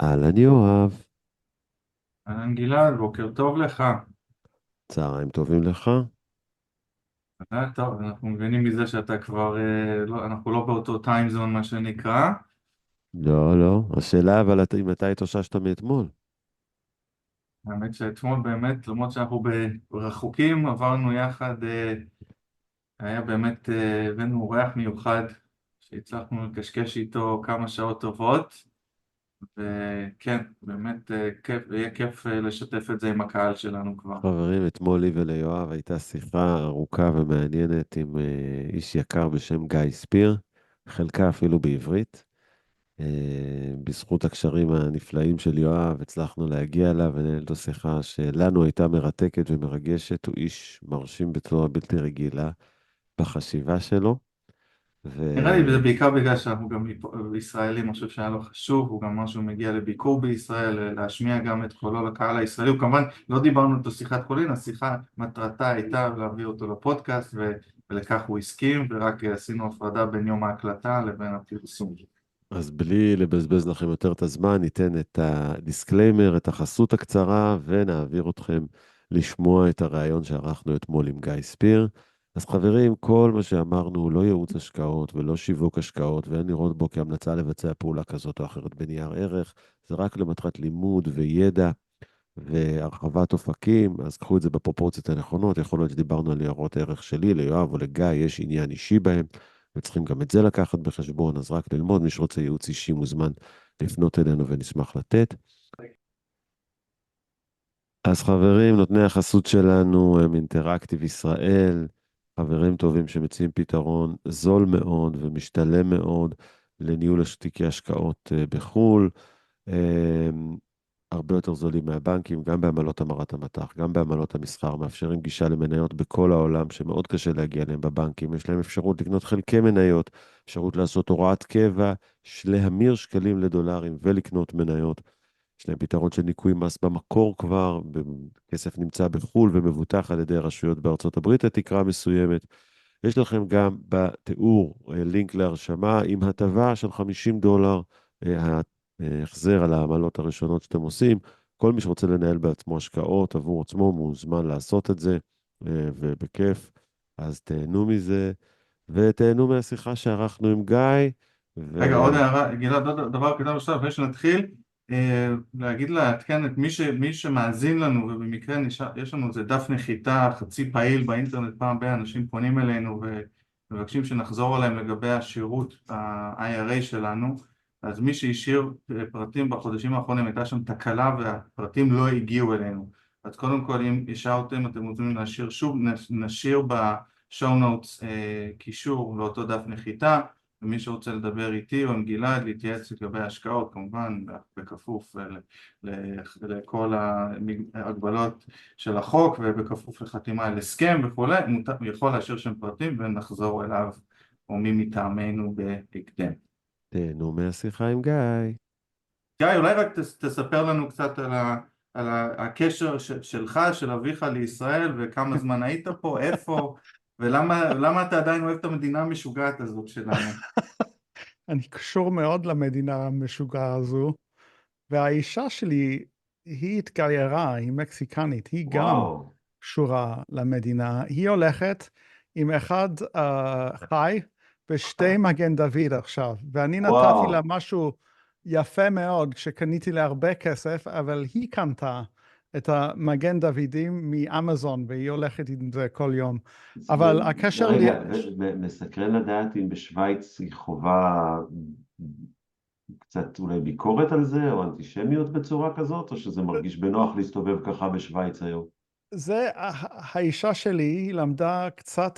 אהלן יואב, אהלן גלעד, בוקר טוב לך. צהריים טובים לך? טוב, אנחנו מבינים מזה שאתה כבר, לא, אנחנו לא באותו טיימזון מה שנקרא. לא, לא. השאלה אבל אם אתה התאוששת מאתמול. האמת שאתמול באמת, למרות שאנחנו רחוקים, עברנו יחד, היה באמת, הבאנו אורח מיוחד שהצלחנו לקשקש איתו כמה שעות טובות, וכן, באמת יהיה כיף לשתף את זה עם הקהל שלנו כבר. חברים, אתמול לי וליואב הייתה שיחה ארוכה ומעניינת עם איש יקר בשם גיא ספיר, חלקה אפילו בעברית. בזכות הקשרים הנפלאים של יואב הצלחנו להגיע אליו ולנהל איתו שיחה שלנו הייתה מרתקת ומרגשת. הוא איש מרשים בצורה בלתי רגילה בחשיבה שלו. נראה לי זה בעיקר בגלל שאנחנו גם ישראלים, אני חושב שהיה לו חשוב, הוא גם אמר שהוא מגיע לביקור בישראל, להשמיע גם את קולו לקהל הישראלי, הוא כמובן לא דיברנו איתו שיחת קולין, השיחה מטרתה הייתה להביא אותו לפודקאסט ולכך הוא הסכים, ורק עשינו הפרדה בין יום ההקלטה לבין הפרסום. אז בלי לבזבז לכם יותר את הזמן, ניתן את הדיסקליימר, את החסות הקצרה, ונעביר אתכם לשמוע את הראיון שערכנו אתמול עם גיא ספיר. אז חברים, כל מה שאמרנו הוא לא ייעוץ השקעות ולא שיווק השקעות, ואין לראות בו כהמלצה לבצע פעולה כזאת או אחרת בנייר ערך. זה רק למטרת לימוד וידע והרחבת אופקים, אז קחו את זה בפרופורציות הנכונות. יכול להיות שדיברנו על ניירות ערך שלי, ליואב או לגיא, יש עניין אישי בהם. וצריכים גם את זה לקחת בחשבון, אז רק ללמוד. מי שרוצה ייעוץ אישי מוזמן לפנות אלינו ונשמח לתת. אז חברים, נותני החסות שלנו הם אינטראקטיב ישראל, חברים טובים שמציעים פתרון זול מאוד ומשתלם מאוד לניהול תיקי השקעות בחו"ל. הרבה יותר זולים מהבנקים, גם בעמלות המרת המטח, גם בעמלות המסחר, מאפשרים גישה למניות בכל העולם, שמאוד קשה להגיע אליהם בבנקים. יש להם אפשרות לקנות חלקי מניות, אפשרות לעשות הוראת קבע, להמיר שקלים לדולרים ולקנות מניות. יש להם פתרון של ניכוי מס במקור כבר, כסף נמצא בחו"ל ומבוטח על ידי רשויות בארצות הברית לתקרה מסוימת. יש לכם גם בתיאור לינק להרשמה עם הטבה של $50, ההחזר על העמלות הראשונות שאתם עושים. כל מי שרוצה לנהל בעצמו השקעות עבור עצמו מוזמן לעשות את זה, ובכיף. אז תהנו מזה, ותהנו מהשיחה שערכנו עם גיא, רגע, עוד הערה, גלעד, עוד דבר קטן עכשיו, לפני שנתחיל, להגיד לעדכן את מי שמאזין לנו, ובמקרה יש לנו איזה דף נחיתה חצי פעיל באינטרנט, פעם ב- אנשים פונים אלינו ומבקשים שנחזור עליהם לגבי השירות ה-IRA שלנו, אז מי שהשאיר פרטים בחודשים האחרונים, הייתה שם תקלה והפרטים לא הגיעו אלינו. אז קודם כל, אם השארתם, אתם רוצים להשאיר שוב, נשאיר בשואו נוטס קישור לאותו דף נחיתה, ומי שרוצה לדבר איתי או עם גלעד, להתייעץ לגבי ההשקעות, כמובן בכפוף לכל ההגבלות של החוק ובכפוף לחתימה על הסכם וכולי, הוא יכול להשאיר שם פרטים ונחזור אליו או מי מטעמנו בהקדם. תהנו מהשיחה עם גיא. גיא, אולי רק תספר לנו קצת הקשר שלך, של אביך לישראל, וכמה זמן היית פה, איפה, ולמה אתה עדיין אוהב את המדינה המשוגעת הזאת שלנו. אני קשור מאוד למדינה המשוגעה הזו, והאישה שלי, היא התגיירה, היא מקסיקנית, היא גם וואו. קשורה למדינה. היא הולכת עם אחד חי בשתי מגן דוד עכשיו, ואני נתתי לה וואו. משהו יפה מאוד כשקניתי לה הרבה כסף, אבל היא קנתה את המגן דודים מאמזון, והיא הולכת עם זה כל יום. אבל הקשר לי... רגע, מסקרן לדעת אם בשוויץ היא חובה קצת אולי ביקורת על זה, או אנטישמיות בצורה כזאת, או שזה מרגיש בנוח להסתובב ככה בשוויץ היום? זה, האישה שלי, היא למדה קצת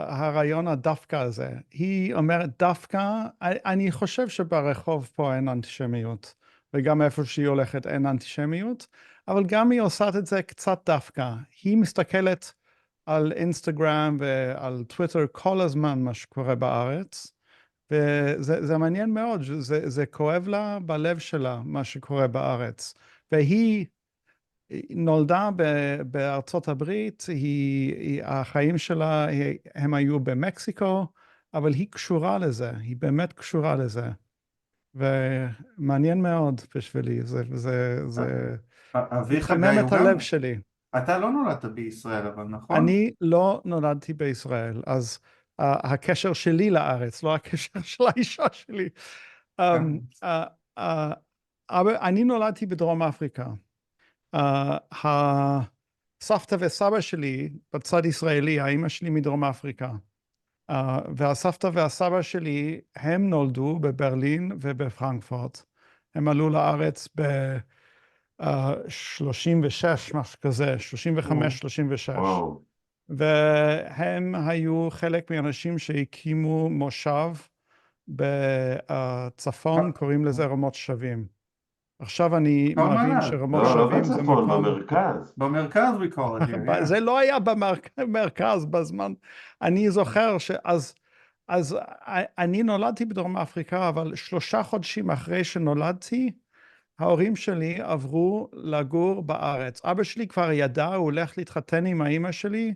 הרעיון הדווקא הזה. היא אומרת דווקא, אני חושב שברחוב פה אין אנטישמיות, וגם איפה שהיא הולכת אין אנטישמיות, אבל גם היא עושה את זה קצת דווקא. היא מסתכלת על אינסטגרם ועל טוויטר כל הזמן מה שקורה בארץ, וזה מעניין מאוד, זה כואב לה בלב שלה מה שקורה בארץ. והיא נולדה בארצות הברית, החיים שלה, הם היו במקסיקו, אבל היא קשורה לזה, היא באמת קשורה לזה. ומעניין מאוד בשבילי, זה אביך מחמם גיא את הוא גם, הלב שלי. אתה לא נולדת בישראל אבל נכון? אני לא נולדתי בישראל, אז הקשר שלי לארץ, לא הקשר של האישה שלי. כן. אני נולדתי בדרום אפריקה. הסבתא וסבא שלי בצד ישראלי, האמא שלי מדרום אפריקה. והסבתא והסבא שלי, הם נולדו בברלין ובפרנקפורט. הם עלו לארץ ב-36, משהו כזה, 35, 36. וואו. והם היו חלק מהאנשים שהקימו מושב בצפון, קוראים לזה רמות שבים. עכשיו אני מבין שרמות לא, לא שבים זה בצפון, מקום... במרכז. במרכז we call it here, yeah. זה לא היה במרכז בזמן. אני זוכר אז אני נולדתי בדרום אפריקה, אבל 3 חודשים אחרי שנולדתי, ההורים שלי עברו לגור בארץ. אבא שלי כבר ידע, הוא הולך להתחתן עם האמא שלי,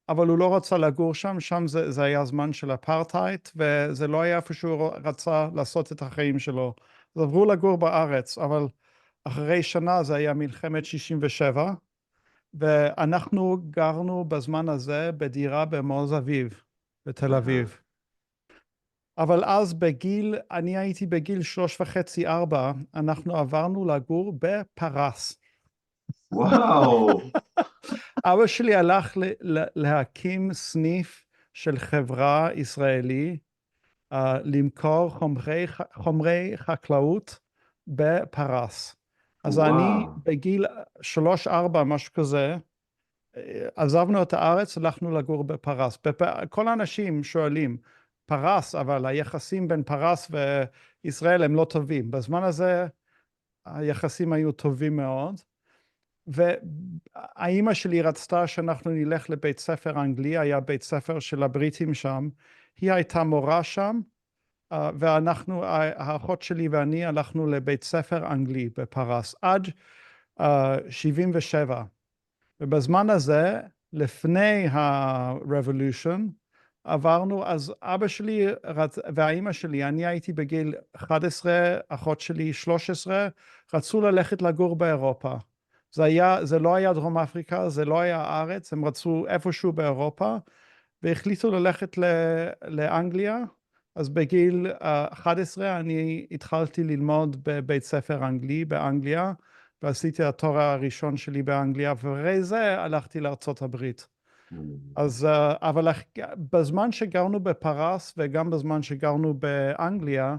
אבל הוא לא רצה לגור שם, שם זה היה זמן של אפרטהייד, וזה לא היה איפה שהוא רצה לעשות את החיים שלו. אז עברו לגור בארץ, אבל אחרי שנה זה היה מלחמת 67, ואנחנו גרנו בזמן הזה בדירה במעוז אביב, בתל אביב. אבל אז אני הייתי בגיל 3.5-4, אנחנו עברנו לגור בפרס. וואו. אבא שלי הלך להקים סניף של חברה ישראלי, למכור חומרי חקלאות בפרס. אז אני בגיל 3-4, משהו כזה, עזבנו את הארץ, הלכנו לגור בפרס. כל האנשים שואלים, פרס, אבל היחסים בין פרס וישראל הם לא טובים. בזמן הזה היחסים היו טובים מאוד. והאימא שלי רצתה שאנחנו נלך לבית ספר אנגלי, היה בית ספר של הבריטים שם, היא הייתה מורה שם, ואנחנו, האחות שלי ואני הלכנו לבית ספר אנגלי בפרס, עד 77. ובזמן הזה, לפני ה-revolution, עברנו, אז אבא שלי והאימא שלי, אני הייתי בגיל 11, אחות שלי 13, רצו ללכת לגור באירופה. זה לא היה דרום אפריקה, זה לא היה הארץ, הם רצו איפשהו באירופה, והחליטו ללכת לאנגליה. אז בגיל 11 אני התחלתי ללמוד בבית ספר אנגלי באנגליה, ועשיתי התואר הראשון שלי באנגליה, ואחרי זה הלכתי לארצות הברית. אז, אבל בזמן שגרנו בפרס, וגם בזמן שגרנו באנגליה,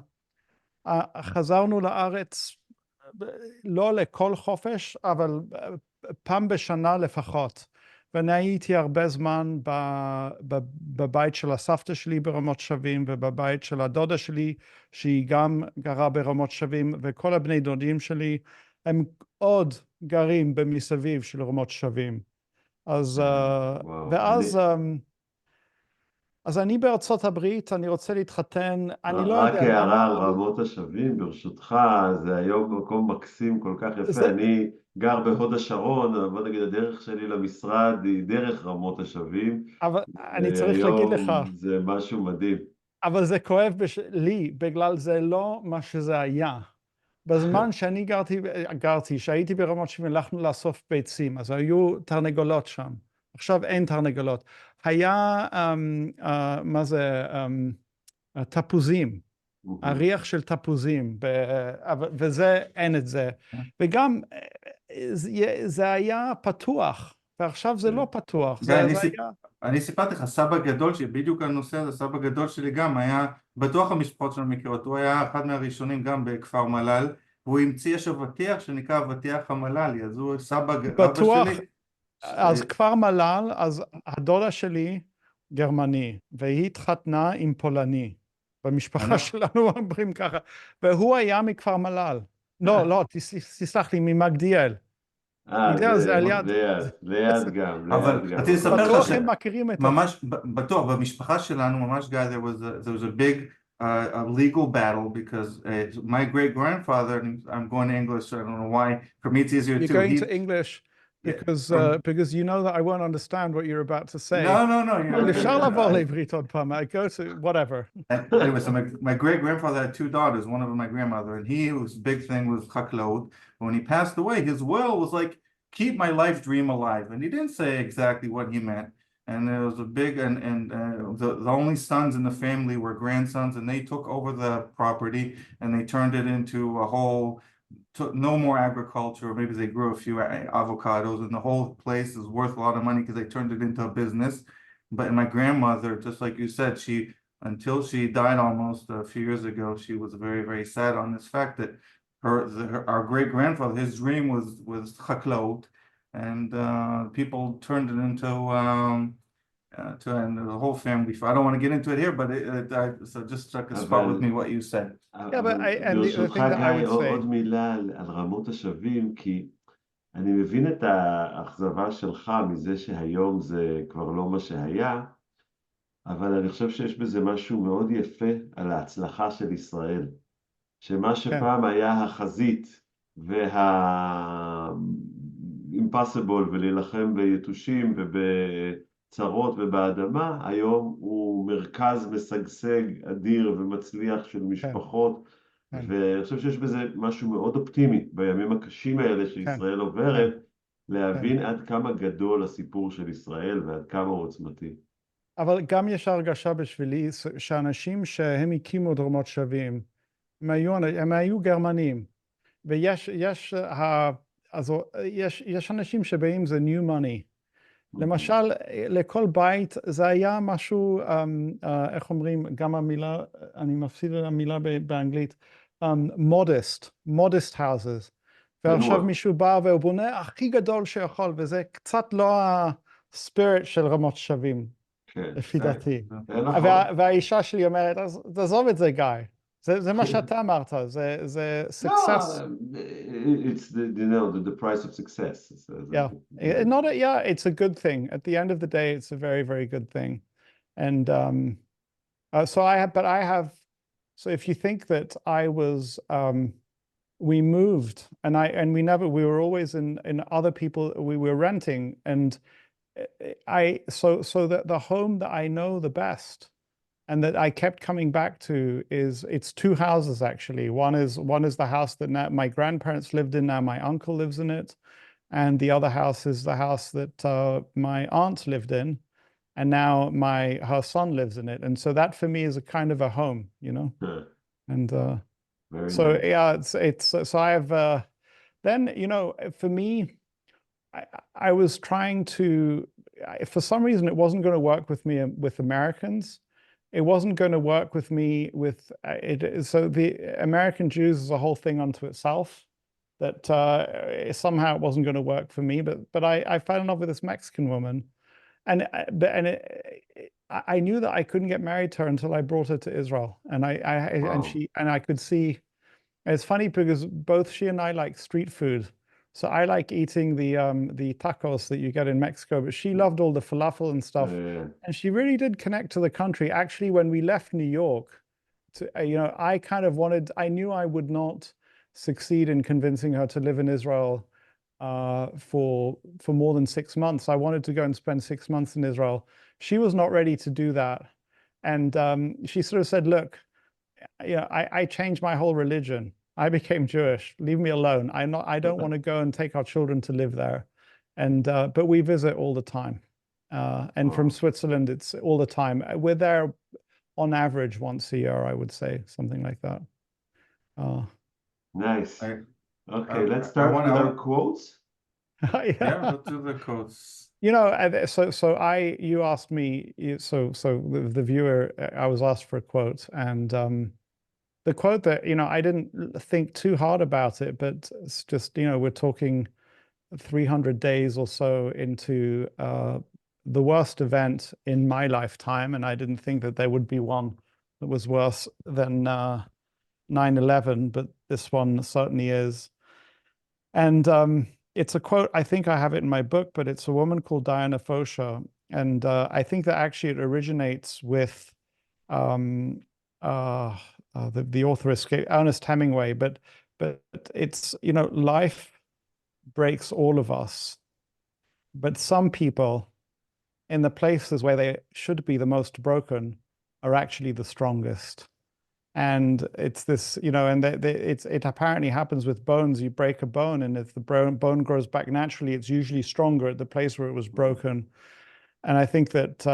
חזרנו לארץ, לא לכל חופש, אבל פעם בשנה לפחות. ואני הייתי הרבה זמן בבית של הסבתא שלי ברמות שבים, ובבית של הדודה שלי, שהיא גם גרה ברמות שבים, וכל הבני דודים שלי, הם עוד גרים במסביב של רמות שבים. אז, ואז, אז אני בארצות הברית, אני רוצה להתחתן, אני לא יודע. רק הערה על רמות השבים, ברשותך, זה היום מקום מקסים כל כך יפה. אני גר בהוד השרון, בוא נגיד, הדרך שלי למשרד היא דרך רמות השבים. אבל אני צריך להגיד לך. זה משהו מדהים. אבל זה כואב לי, בגלל זה לא מה שזה היה. בזמן שאני שהייתי ברמות שבים, הלכנו לאסוף ביצים, אז היו תרנגולות שם. עכשיו אין תרנגולות. היה, מה זה, תפוזים, הריח של תפוזים, וזה, אין את זה. וגם, זה היה פתוח, ועכשיו זה לא פתוח. אני סיפרתי לך, סבא גדול שלי, בדיוק הנושא הזה, סבא גדול שלי גם היה, בטוח המשפחות שלנו מכירות, הוא היה אחד מהראשונים גם בכפר מלל, והוא המציא יש אבטיח שנקרא אבטיח המללי, אז הוא סבא בטוח, שלי. אז כפר מלל, אז הדודה שלי גרמני, והיא התחתנה עם פולני. במשפחה שלנו אומרים ככה, והוא היה מכפר מלל. לא, תסלח לי, ממגדיאל. זה ליד גם. אבל רציתי לספר לך בטוח הם מכירים את... ממש, בטוח, במשפחה שלנו, ממש גיא, there was a big a legal battle because my great grandfather, I'm going to English, so I don't know why, for me it's easier too. You're going to English. because you know that I won't understand what you're about to say. No. אפשר לבוא לעברית עוד פעם. I go to whatever. Anyway, so my great grandfather had two daughters, one of them my grandmother, and his big thing was chaklout. When he passed away, his will was like, keep my life dream alive. And he didn't say exactly what he meant. And there was a big, the only sons in the family were grandsons, and they took over the property and they turned it into a whole, no more agriculture. Maybe they grew a few avocados, and the whole place is worth a lot of money because they turned it into a business. But my grandmother, just like you said, until she died almost a few years ago, she was very, very sad on this fact that our great grandfather, his dream was chaklaut, and people turned it into and the whole family. I don't want to get into it here, but so just struck a spot with me what you said. Yeah, but the thing that I would say... עוד מילה על רמות השווים, כי אני מבין את האכזבה שלך מזה שהיום זה כבר לא מה שהיה, אבל אני חושב שיש בזה משהו מאוד יפה על ההצלחה של ישראל. שמה שפעם היה החזית impossible ולהילחם ביתושים ובצרות ובאדמה, היום הוא מרכז משגשג אדיר ומצליח של משפחות, ואני חושב שיש בזה משהו מאוד אופטימי בימים הקשים האלה שישראל עוברת, להבין עד כמה גדול הסיפור של ישראל ועד כמה הוא עוצמתי. אבל גם יש הרגשה בשבילי שאנשים שהם הקימו את רמות שווים, הם היו גרמנים, ויש אנשים שבאים זה new money. למשל, לכל בית זה היה משהו, איך אומרים, גם המילה, אני מפסיד את המילה באנגלית, modest houses. ועכשיו מישהו בא והוא בונה הכי גדול שיכול, וזה קצת לא הספיריט של רמות שווים, לפי דעתי. והאישה שלי אומרת, אז תעזוב את זה, גיא. זה מה שאתה אמרת, זה success. It's the price of success. It's a good thing. At the end of the day, it's a very, very good thing. And so if you think that we moved and we were always in other people, we were renting, and so the home that I know the best and that I kept coming back to it's two houses actually. One is the house that now my grandparents lived in, now my uncle lives in it, and the other house is the house that my aunt lived in, and now her son lives in it. And so that for me is a kind of a home, you know. And so nice. Yeah, it's so I have then, you know, for me, I was trying to, for some reason it wasn't going to work with me with Americans. It wasn't going to work with me with it. So the American Jews is a whole thing unto itself, that somehow it wasn't going to work for me. But I fell in love with this Mexican woman, and I knew that I couldn't get married to her until I brought her to Israel, and I could see. It's funny because both she and I like street food. So I like eating the tacos that you get in Mexico, but she loved all the falafel and stuff. And she really did connect to the country. Actually, when we left New York, I knew I would not succeed in convincing her to live in Israel for more than 6 months. I wanted to go and spend 6 months in Israel. She was not ready to do that. And she sort of said, look, I changed my whole religion. I became Jewish. Leave me alone. I don't want to go and take our children to live there. And but we visit all the time. And from Switzerland, it's all the time. We're there on average once a year, I would say, something like that. Nice. Okay, let's start with our quotes. Yeah, let's do the quotes. You know, you asked me, so the viewer, I was asked for a quote, and the quote that, you know, I didn't think too hard about it, but it's just, you know, we're talking 300 days or so into the worst event in my lifetime, and I didn't think that there would be one that was worse than 9/11, but this one certainly is. And it's a quote, I think I have it in my book, but it's a woman called Diana Fosha, and I think that actually it originates with the author Ernest Hemingway, but it's, you know, life breaks all of us, But some people in the places where they should be the most broken are actually the strongest. And it's this, and it apparently happens with bones. You break a bone, and if the bone grows back naturally, it's usually stronger at the place where it was broken. And I think that,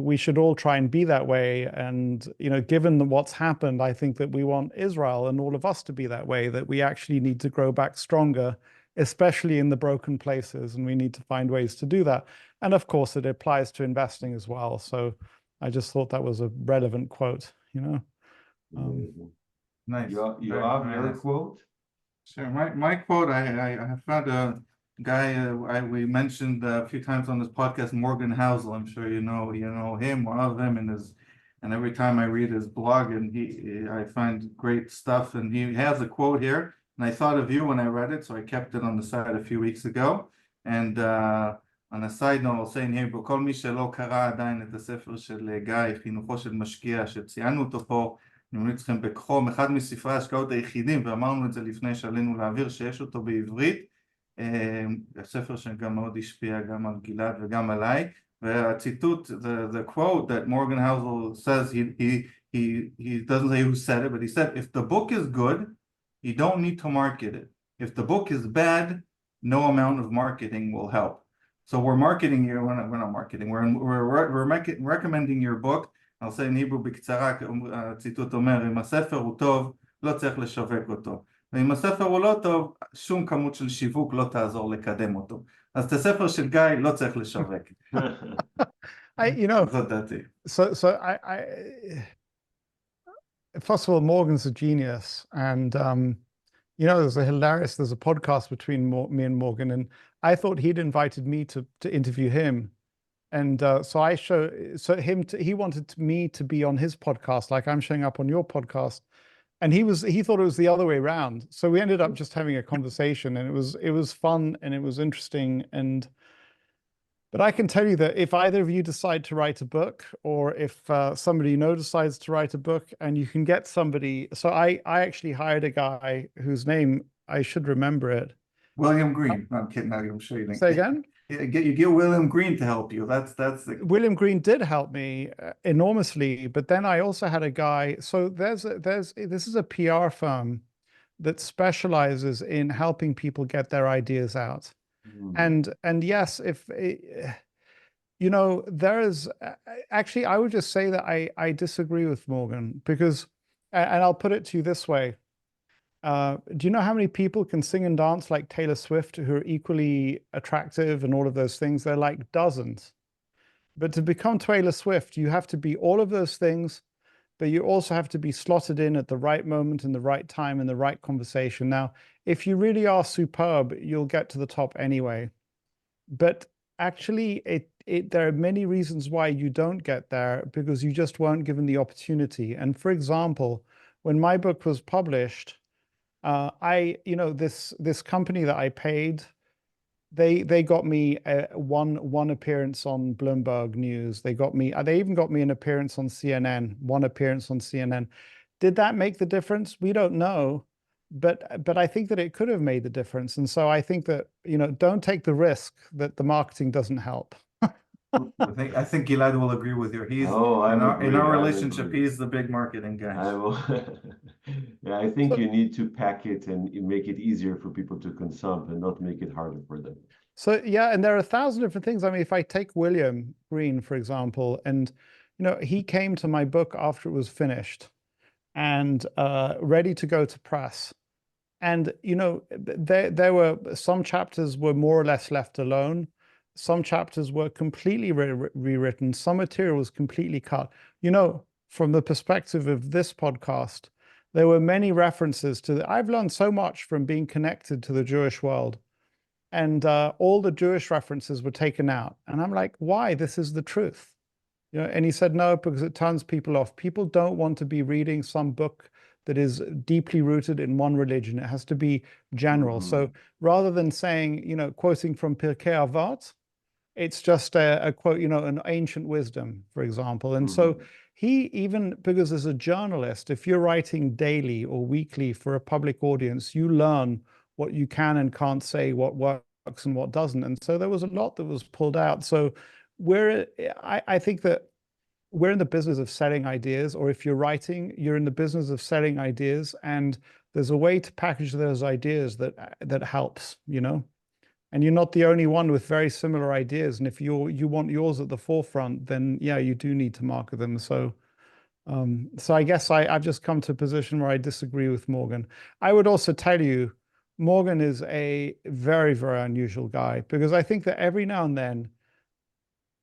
we should all try and be that way. And, given what's happened, I think that we want Israel and all of us to be that way, that we actually need to grow back stronger, especially in the broken places. And we need to find ways to do that. And of course, it applies to investing as well. So I just thought that was a relevant quote, Nice. Yoav, your nice. quote? Sure. My quote, I found a guy we mentioned a few times on this podcast, Morgan Housel. I'm sure you know him, one of them, and every time I read his blog, and I find great stuff, and he has a quote here, and I thought of you when I read it, so I kept it on the side a few weeks ago. And on a side note, I'll say in Hebrew, כל מי שלא קרא עדיין את הספר של גיא, חינוכו של משקיע, שציינו אותו פה, אני ממליץ לכם בכחום, אחד מספרי ההשקעות היחידים, ואמרנו את זה לפני שעלינו לאוויר, שיש אותו בעברית, הספר שגם מאוד השפיע גם על גלעד וגם עליי, והציטוט, the quote that Morgan Housel says, he doesn't say who said it, but he said, if the book is good, you don't need to market it. If the book is bad, no amount of marketing will help. So we're marketing you, we're not marketing, we're recommending your book. I'll say in Hebrew בקצרה, הציטוט אומר, אם הספר הוא טוב, לא צריך לשווק אותו. ואם הספר הוא לא טוב, שום כמות של שיווק לא תעזור לקדם אותו. אז את הספר של גיא לא צריך לשווק. זאת דעתי. So first of all, Morgan's a genius. And, there's a podcast between me and Morgan, and I thought he'd invited me to interview him. And he wanted me to be on his podcast, like I'm showing up on your podcast. And he thought it was the other way around. So we ended up just having a conversation, and it was fun and it was interesting. But I can tell you that if either of you decide to write a book, or if somebody you know decides to write a book, and you can get somebody, so I actually hired a guy whose name I should remember it. William Green. No, I'm kidding. I'm sure you didn't. Say again? You get William Green to help you. William Green did help me enormously, but then I also had a guy. So this is a PR firm that specializes in helping people get their ideas out. And yes, if there is actually, I would just say that I disagree with Morgan, because, and I'll put it to you this way. Do you know how many people can sing and dance like Taylor Swift, who are equally attractive and all of those things? They're like dozens. But to become Taylor Swift, you have to be all of those things, but you also have to be slotted in at the right moment, in the right time, in the right conversation. Now, if you really are superb, you'll get to the top anyway. But actually, there are many reasons why you don't get there, because you just weren't given the opportunity. And for example, when my book was published, this company that I paid, they got me one appearance on Bloomberg News. They even got me an appearance on CNN, one appearance on CNN. Did that make the difference? We don't know, but I think that it could have made the difference. And so I think that, don't take the risk that the marketing doesn't help. I think Gilad will agree with you. In our relationship, he's the big marketing guy. Yeah, I think you need to pack it and make it easier for people to consume and not make it harder for them. So yeah, and there are 1,000 different things. I mean, if I take William Green, for example, and he came to my book after it was finished and ready to go to press. And there were some chapters were more or less left alone. Some chapters were completely rewritten. Some material was completely cut. From the perspective of this podcast, there were many references to I've learned so much from being connected to the Jewish world. And all the Jewish references were taken out. And I'm like, why? This is the truth. And he said, no, because it turns people off. People don't want to be reading some book that is deeply rooted in one religion. It has to be general. So rather than saying, quoting from Pirkei Avot, it's just a quote, an ancient wisdom, for example. And so because as a journalist, if you're writing daily or weekly for a public audience, you learn what you can and can't say, what works and what doesn't. And so there was a lot that was pulled out. So I think that we're in the business of selling ideas, or if you're writing, you're in the business of selling ideas, and there's a way to package those ideas that helps, you know. And you're not the only one with very similar ideas. And if you want yours at the forefront, then yeah, you do need to market them. So I guess I've just come to a position where I disagree with Morgan. I would also tell you, Morgan is a very, very unusual guy, because I think that every now and then,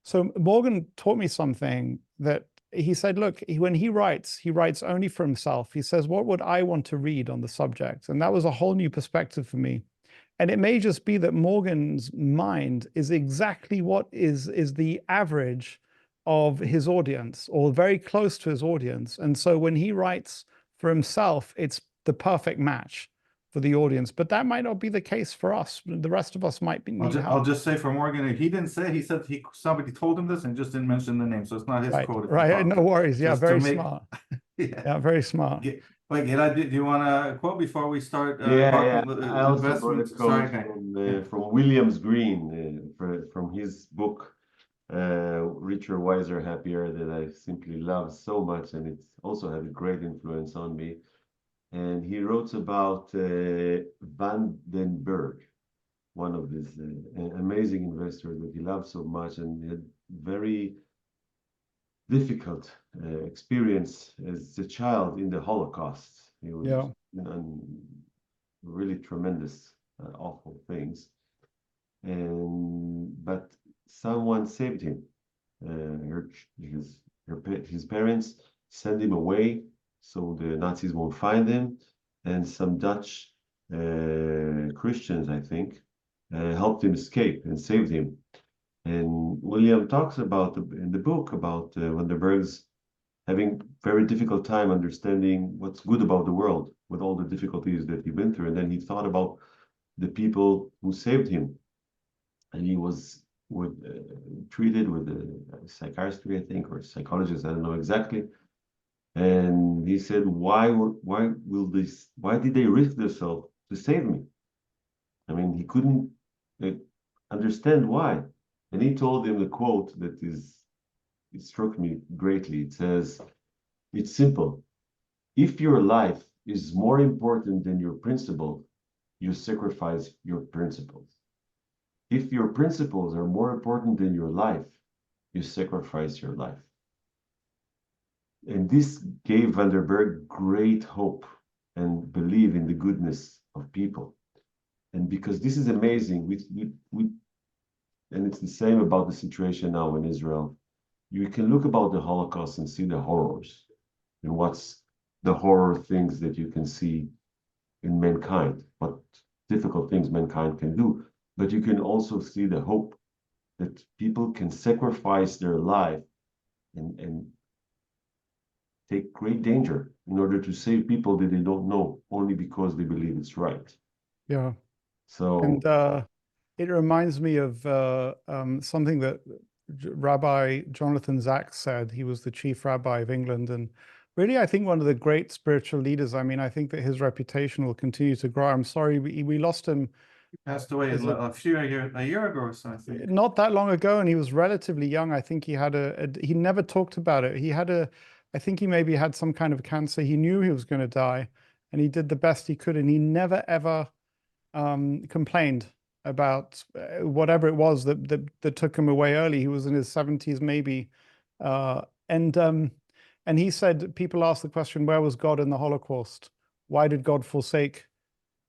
so Morgan taught me something that he said, look, when he writes only for himself. He says, what would I want to read on the subject? And that was a whole new perspective for me. And it may just be that Morgan's mind is exactly what is the average of his audience, or very close to his audience. And so when he writes for himself, it's the perfect match for the audience. But that might not be the case for us. The rest of us might be. I'll just say for Morgan, he didn't say, he said somebody told him this and just didn't mention the name. So it's not his quote. Right, no worries. Yeah, very smart. Yeah, very smart. Wait, Gilad, do you want to quote before we start? I also brought a quote from Williams Green, from his book, Richer, Wiser, Happier, that I simply love so much, and it's also had a great influence on me. And he wrote about Van den Berg, one of these amazing investors that he loved so much, and had very difficult experience as a child in the Holocaust. He was really tremendous, awful things. But someone saved him. His parents sent him away so the Nazis won't find him, and some Dutch Christians, I think, helped him escape and saved him. And William talks about in the book about Van den Berg's having very difficult time understanding what's good about the world with all the difficulties that he'd been through. And then he thought about the people who saved him, and he was treated with a psychiatry, I think, or a psychologist, I don't know exactly. And he said, why did they risk themselves to save me? I mean, he couldn't understand why. And he told him a quote that it struck me greatly. It says, it's simple. If your life is more important than your principles, you sacrifice your principles. If your principles are more important than your life, you sacrifice your life. And this gave Van den Berg great hope and belief in the goodness of people. And because this is amazing, and it's the same about the situation now in Israel. You can look about the Holocaust and see the horrors, and what's the horror things that you can see in mankind, what difficult things mankind can do. But you can also see the hope that people can sacrifice their life and take great danger in order to save people that they don't know, only because they believe it's right. Yeah. So. And it reminds me of something that Rabbi Jonathan Sacks said. He was the chief rabbi of England, and really, I think one of the great spiritual leaders. I mean, I think that his reputation will continue to grow. I'm sorry, we lost him. He passed away a year ago or so, I think. Not that long ago, and he was relatively young. I think he had he never talked about it. I think he maybe had some kind of cancer. He knew he was going to die, and he did the best he could, and he never ever complained about whatever it was that took him away early. He was in his 70s maybe, and he said, people ask the question, where was God in the Holocaust? Why did God forsake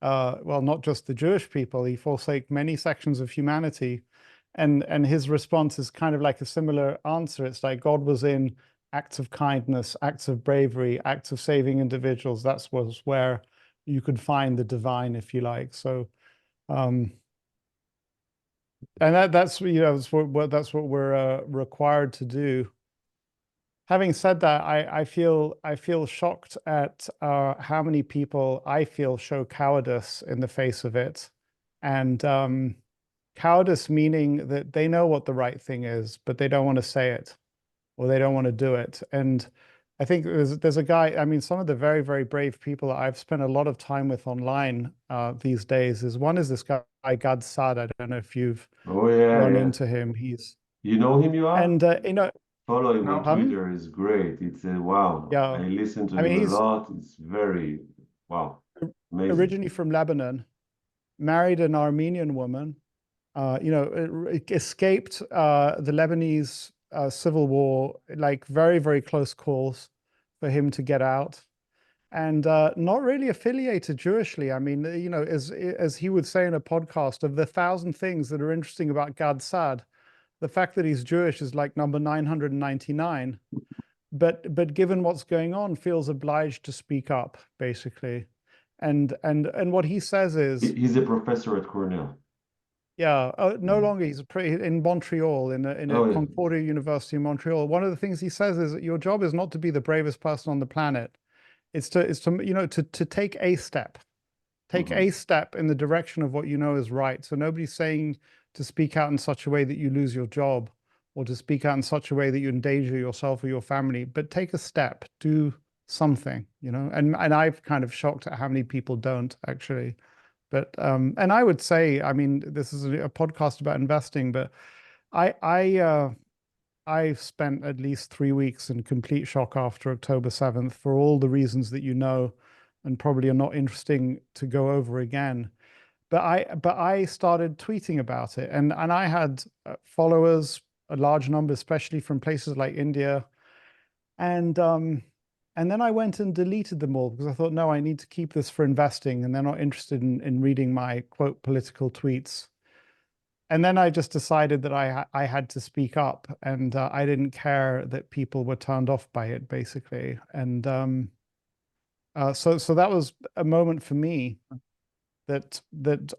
well, not just the Jewish people, he forsake many sections of humanity? And his response is kind of like a similar answer. It's like God was in acts of kindness, acts of bravery, acts of saving individuals. That was where you could find the divine, if you like. So and that's that's what we're required to do. Having said that, I feel shocked at how many people I feel show cowardice in the face of it, and cowardice meaning that they know what the right thing is, but they don't want to say it, or they don't want to do it. And I think there's a guy, I mean, some of the very, very brave people that I've spent a lot of time with online these days is this guy, Gad Saad. I don't know if you've Oh yeah, run yeah. into him. You know him, Yoav? And Follow him on No. Twitter. It's great. It's wow. Yeah. I listen to I mean, him a he's lot. It's very wow, amazing. originally from Lebanon, married an Armenian woman, escaped the Lebanese civil war, like very, very close calls for him to get out. And not really affiliated Jewishly. I mean, as he would say in a podcast, of the 1,000 things that are interesting about Gad Saad, the fact that he's Jewish is like number 999. But given what's going on, feels obliged to speak up, basically. And what he says is, He's a professor at Cornell. yeah, no longer. He's in Montreal, in a yeah. Concordia University in Montreal. One of the things he says is that your job is not to be the bravest person on the planet. It's to take a step. Take a step in the direction of what you know is right. So nobody's saying to speak out in such a way that you lose your job, or to speak out in such a way that you endanger yourself or your family, but take a step, do something, and I've kind of shocked at how many people don't actually. But and I would say, I mean, this is a podcast about investing, but I spent at least 3 weeks in complete shock after October 7th for all the reasons that you know, and probably are not interesting to go over again. But I started tweeting about it, and I had followers, a large number, especially from places like India, and then I went and deleted them all because I thought, no, I need to keep this for investing, and they're not interested in reading my quote political tweets. And then I just decided that I had to speak up, and I didn't care that people were turned off by it, basically. And so that was a moment for me that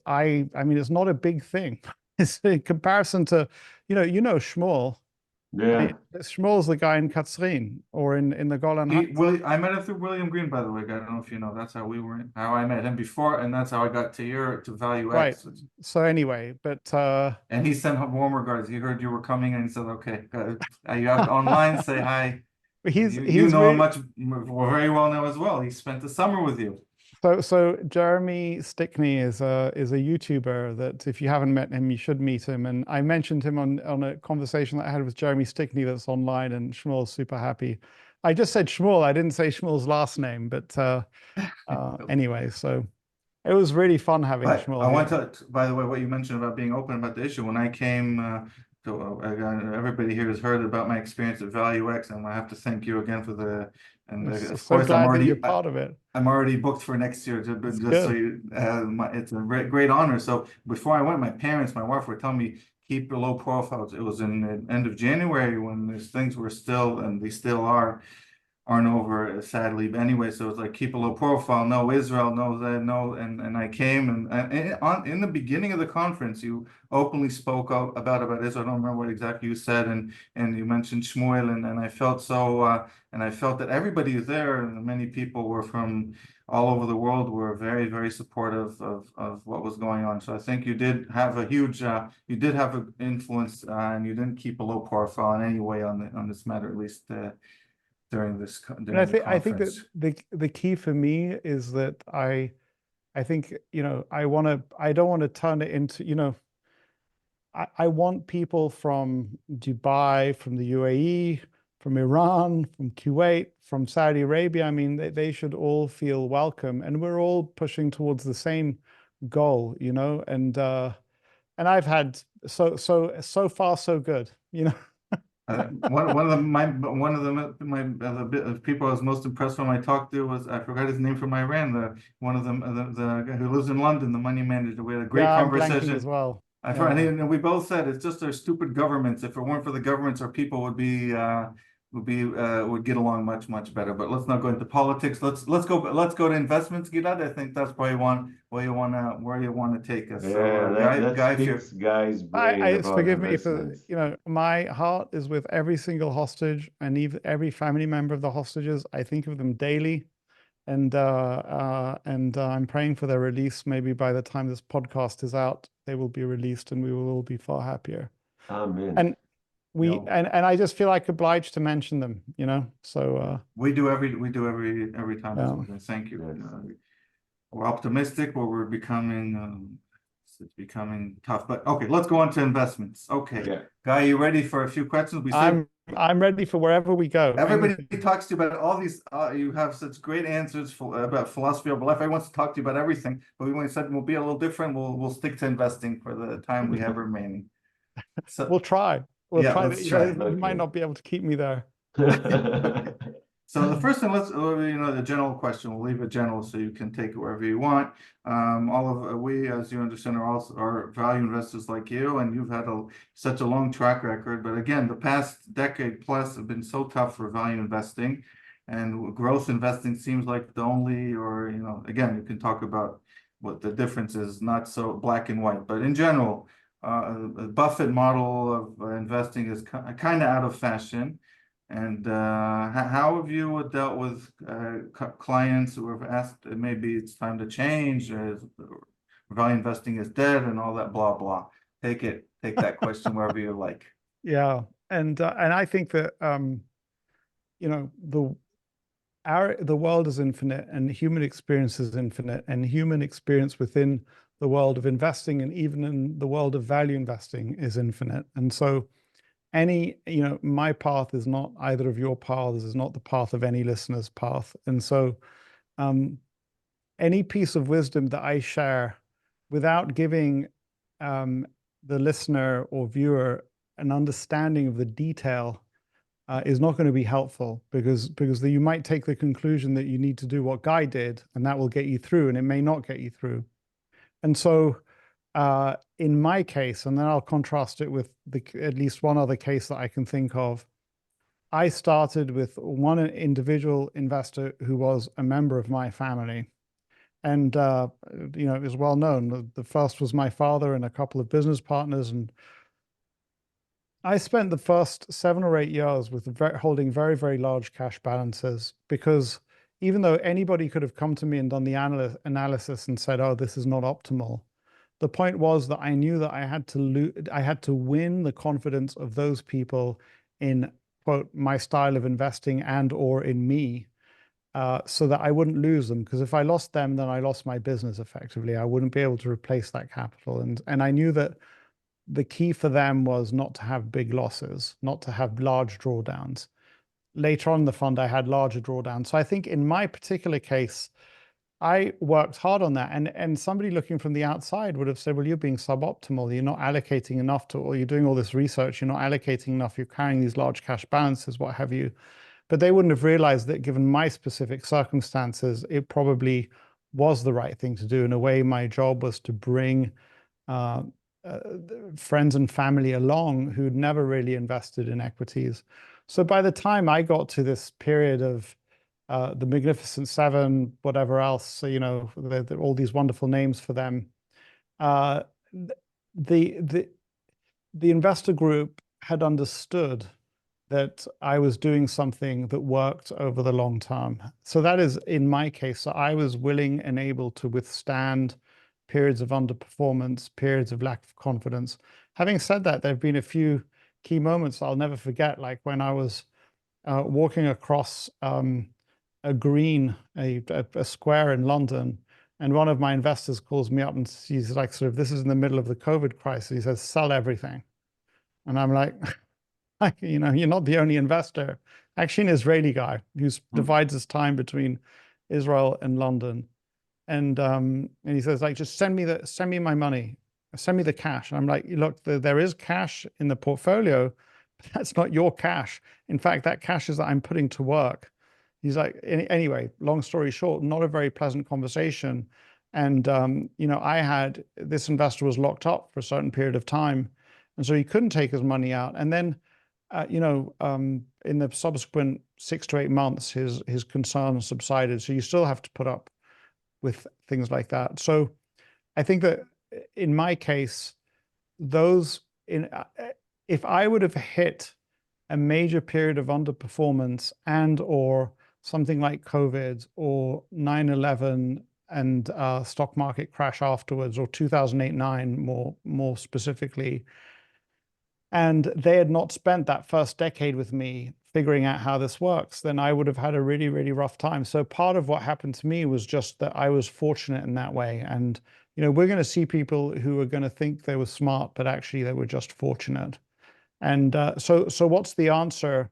I mean, it's not a big thing. It's in comparison to, Shmuel. Yeah. Shmuel's the guy in Katzrin or in the Golan Heights. I met him through William Green, by the way. I don't know if you know. That's how I met him before, and that's how I got to Value X. Right. So anyway, but and he sent warm regards. He heard you were coming, and he said, "Okay, you have to online say hi." He's you know really, him very well now as well. He spent the summer with you. So Jeremy Stickney is a YouTuber that if you haven't met him, you should meet him. And I mentioned him on a conversation that I had with Jeremy Stickney that's online, and Shmuel's super happy. I just said Shmuel. I didn't say Shmuel's last name, but anyway, so it was really fun having Shmuel. I want to, by the way, what you mentioned about being open about the issue. When I came everybody here has heard about my experience at Value X, and I have to thank you again for the. And of course, glad that you're part of it. I'm already booked for next year. Just so you, it's a great honor. So before I went, my wife were telling me keep a low profile. It was in the end of January when these things were still, and they still aren't over, sadly. But anyway, so it's like keep a low profile. No Israel, no that, no. And I came and in the beginning of the conference, you openly spoke about Israel. I don't remember what exactly you said, and you mentioned Shmuel, and I felt so, and I felt that everybody there, and many people were from all over the world, were very, very supportive of what was going on. So I think you did have a huge, you did have an influence, and you didn't keep a low profile in any way on this matter, at least. During I think that the key for me is that I think, I don't want to turn it into, I want people from Dubai, from the UAE, from Iran, from Kuwait, from Saudi Arabia. I mean, they should all feel welcome, and we're all pushing towards the same goal, and I've had so far so good, one of the people I was most impressed when I talked to was, I forgot his name, from Iran. One of them, the guy who lives in London, the money manager. We had a great conversation as well. And we both said it's just our stupid governments. If it weren't for the governments, our people would get along much better. But let's not go into politics. Let's go to investments, Gilad. I think that's probably where you want to take us. Guys, forgive me for, my heart is with every single hostage and even every family member of the hostages. I think of them daily, and I'm praying for their release. Maybe by the time this podcast is out, they will be released, and we will all be far happier. Amen. and I just feel like obliged to mention them, you know. So we do every time. Yeah. So thank you. We're optimistic, but we're becoming it's becoming tough. But okay, let's go on to investments. Okay, Yeah. Guy, you ready for a few questions? We said I'm ready for wherever we go. everybody Anything. talks to you about all these. You have such great answers about philosophy of life. Everyone wants to talk to you about everything, but we said we'll be a little different. We'll stick to investing for the time we have remaining. So We'll try. Yeah, try. let's try. You might not be able to keep me there. So the first thing, let's the general question. We'll leave it general so you can take it wherever you want. All of we, as you understand, are value investors like you, and you've had such a long track record. But again, the past decade plus have been so tough for value investing, and growth investing seems like the only, or again, you can talk about what the difference is, not so black and white, but in general, the Buffett model of investing is kind of out of fashion. And how have you dealt with clients who have asked maybe it's time to change, value investing is dead, and all that blah blah? Take that question wherever you like. Yeah, and I think that the world is infinite, and human experience is infinite, and human experience within the world of investing, and even in the world of value investing, is infinite. And so my path is not either of your paths, is not the path of any listener's path. And so any piece of wisdom that I share without giving the listener or viewer an understanding of the detail is not going to be helpful, because you might take the conclusion that you need to do what Guy did, and that will get you through, and it may not get you through. And so in my case, and then I'll contrast it with at least one other case that I can think of, I started with one individual investor who was a member of my family. And, it was well known. The first was my father and a couple of business partners. And I spent the first 7 or 8 years holding very, very large cash balances, because even though anybody could have come to me and done the analysis and said, oh, this is not optimal, the point was that I knew that I had to win the confidence of those people in, quote, my style of investing and or in me, so that I wouldn't lose them. Because if I lost them, then I lost my business effectively. I wouldn't be able to replace that capital. And I knew that the key for them was not to have big losses, not to have large drawdowns. Later on in the fund, I had larger drawdowns. So I think in my particular case, I worked hard on that. And somebody looking from the outside would have said, well, you're being suboptimal. You're not allocating enough or you're doing all this research. You're not allocating enough. You're carrying these large cash balances, what have you. But they wouldn't have realized that given my specific circumstances, it probably was the right thing to do. In a way, my job was to bring friends and family along who'd never really invested in equities. So by the time I got to this period of the Magnificent Seven, whatever else, all these wonderful names for them, the investor group had understood that I was doing something that worked over the long term. So that is, in my case, so I was willing and able to withstand periods of underperformance, periods of lack of confidence. Having said that, there have been a few key moments I'll never forget, like when I was walking across a green, a square in London, and one of my investors calls me up and he's like, sort of, this is in the middle of the COVID crisis. He says, sell everything. And I'm like, you're not the only investor. Actually, an Israeli guy who divides his time between Israel and London. And he says, like, just send me my money, send me the cash. And I'm like, look, there is cash in the portfolio, but that's not your cash. In fact, that cash is that I'm putting to work. He's like, anyway, long story short, not a very pleasant conversation. And, this investor was locked up for a certain period of time. And so he couldn't take his money out. And then, in the subsequent 6 to 8 months, his concerns subsided. So you still have to put up with things like that. So I think that in my case, if I would have hit a major period of underperformance and or something like COVID or 9/11 and stock market crash afterwards, or 2008-9 more specifically, and they had not spent that first decade with me figuring out how this works, then I would have had a really, really rough time. So part of what happened to me was just that I was fortunate in that way. And, we're going to see people who are going to think they were smart, but actually they were just fortunate. And so what's the answer?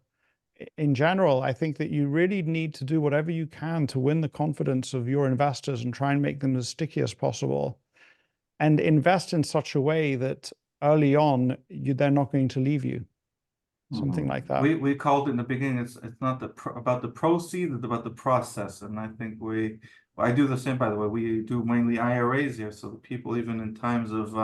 In general, I think that you really need to do whatever you can to win the confidence of your investors and try and make them as sticky as possible, and invest in such a way that early on they're not going to leave you. Something like that. We called it in the beginning, it's not about the proceeds, it's about the process. And I think I do the same, by the way. We do mainly IRAs here, so the people, even in times of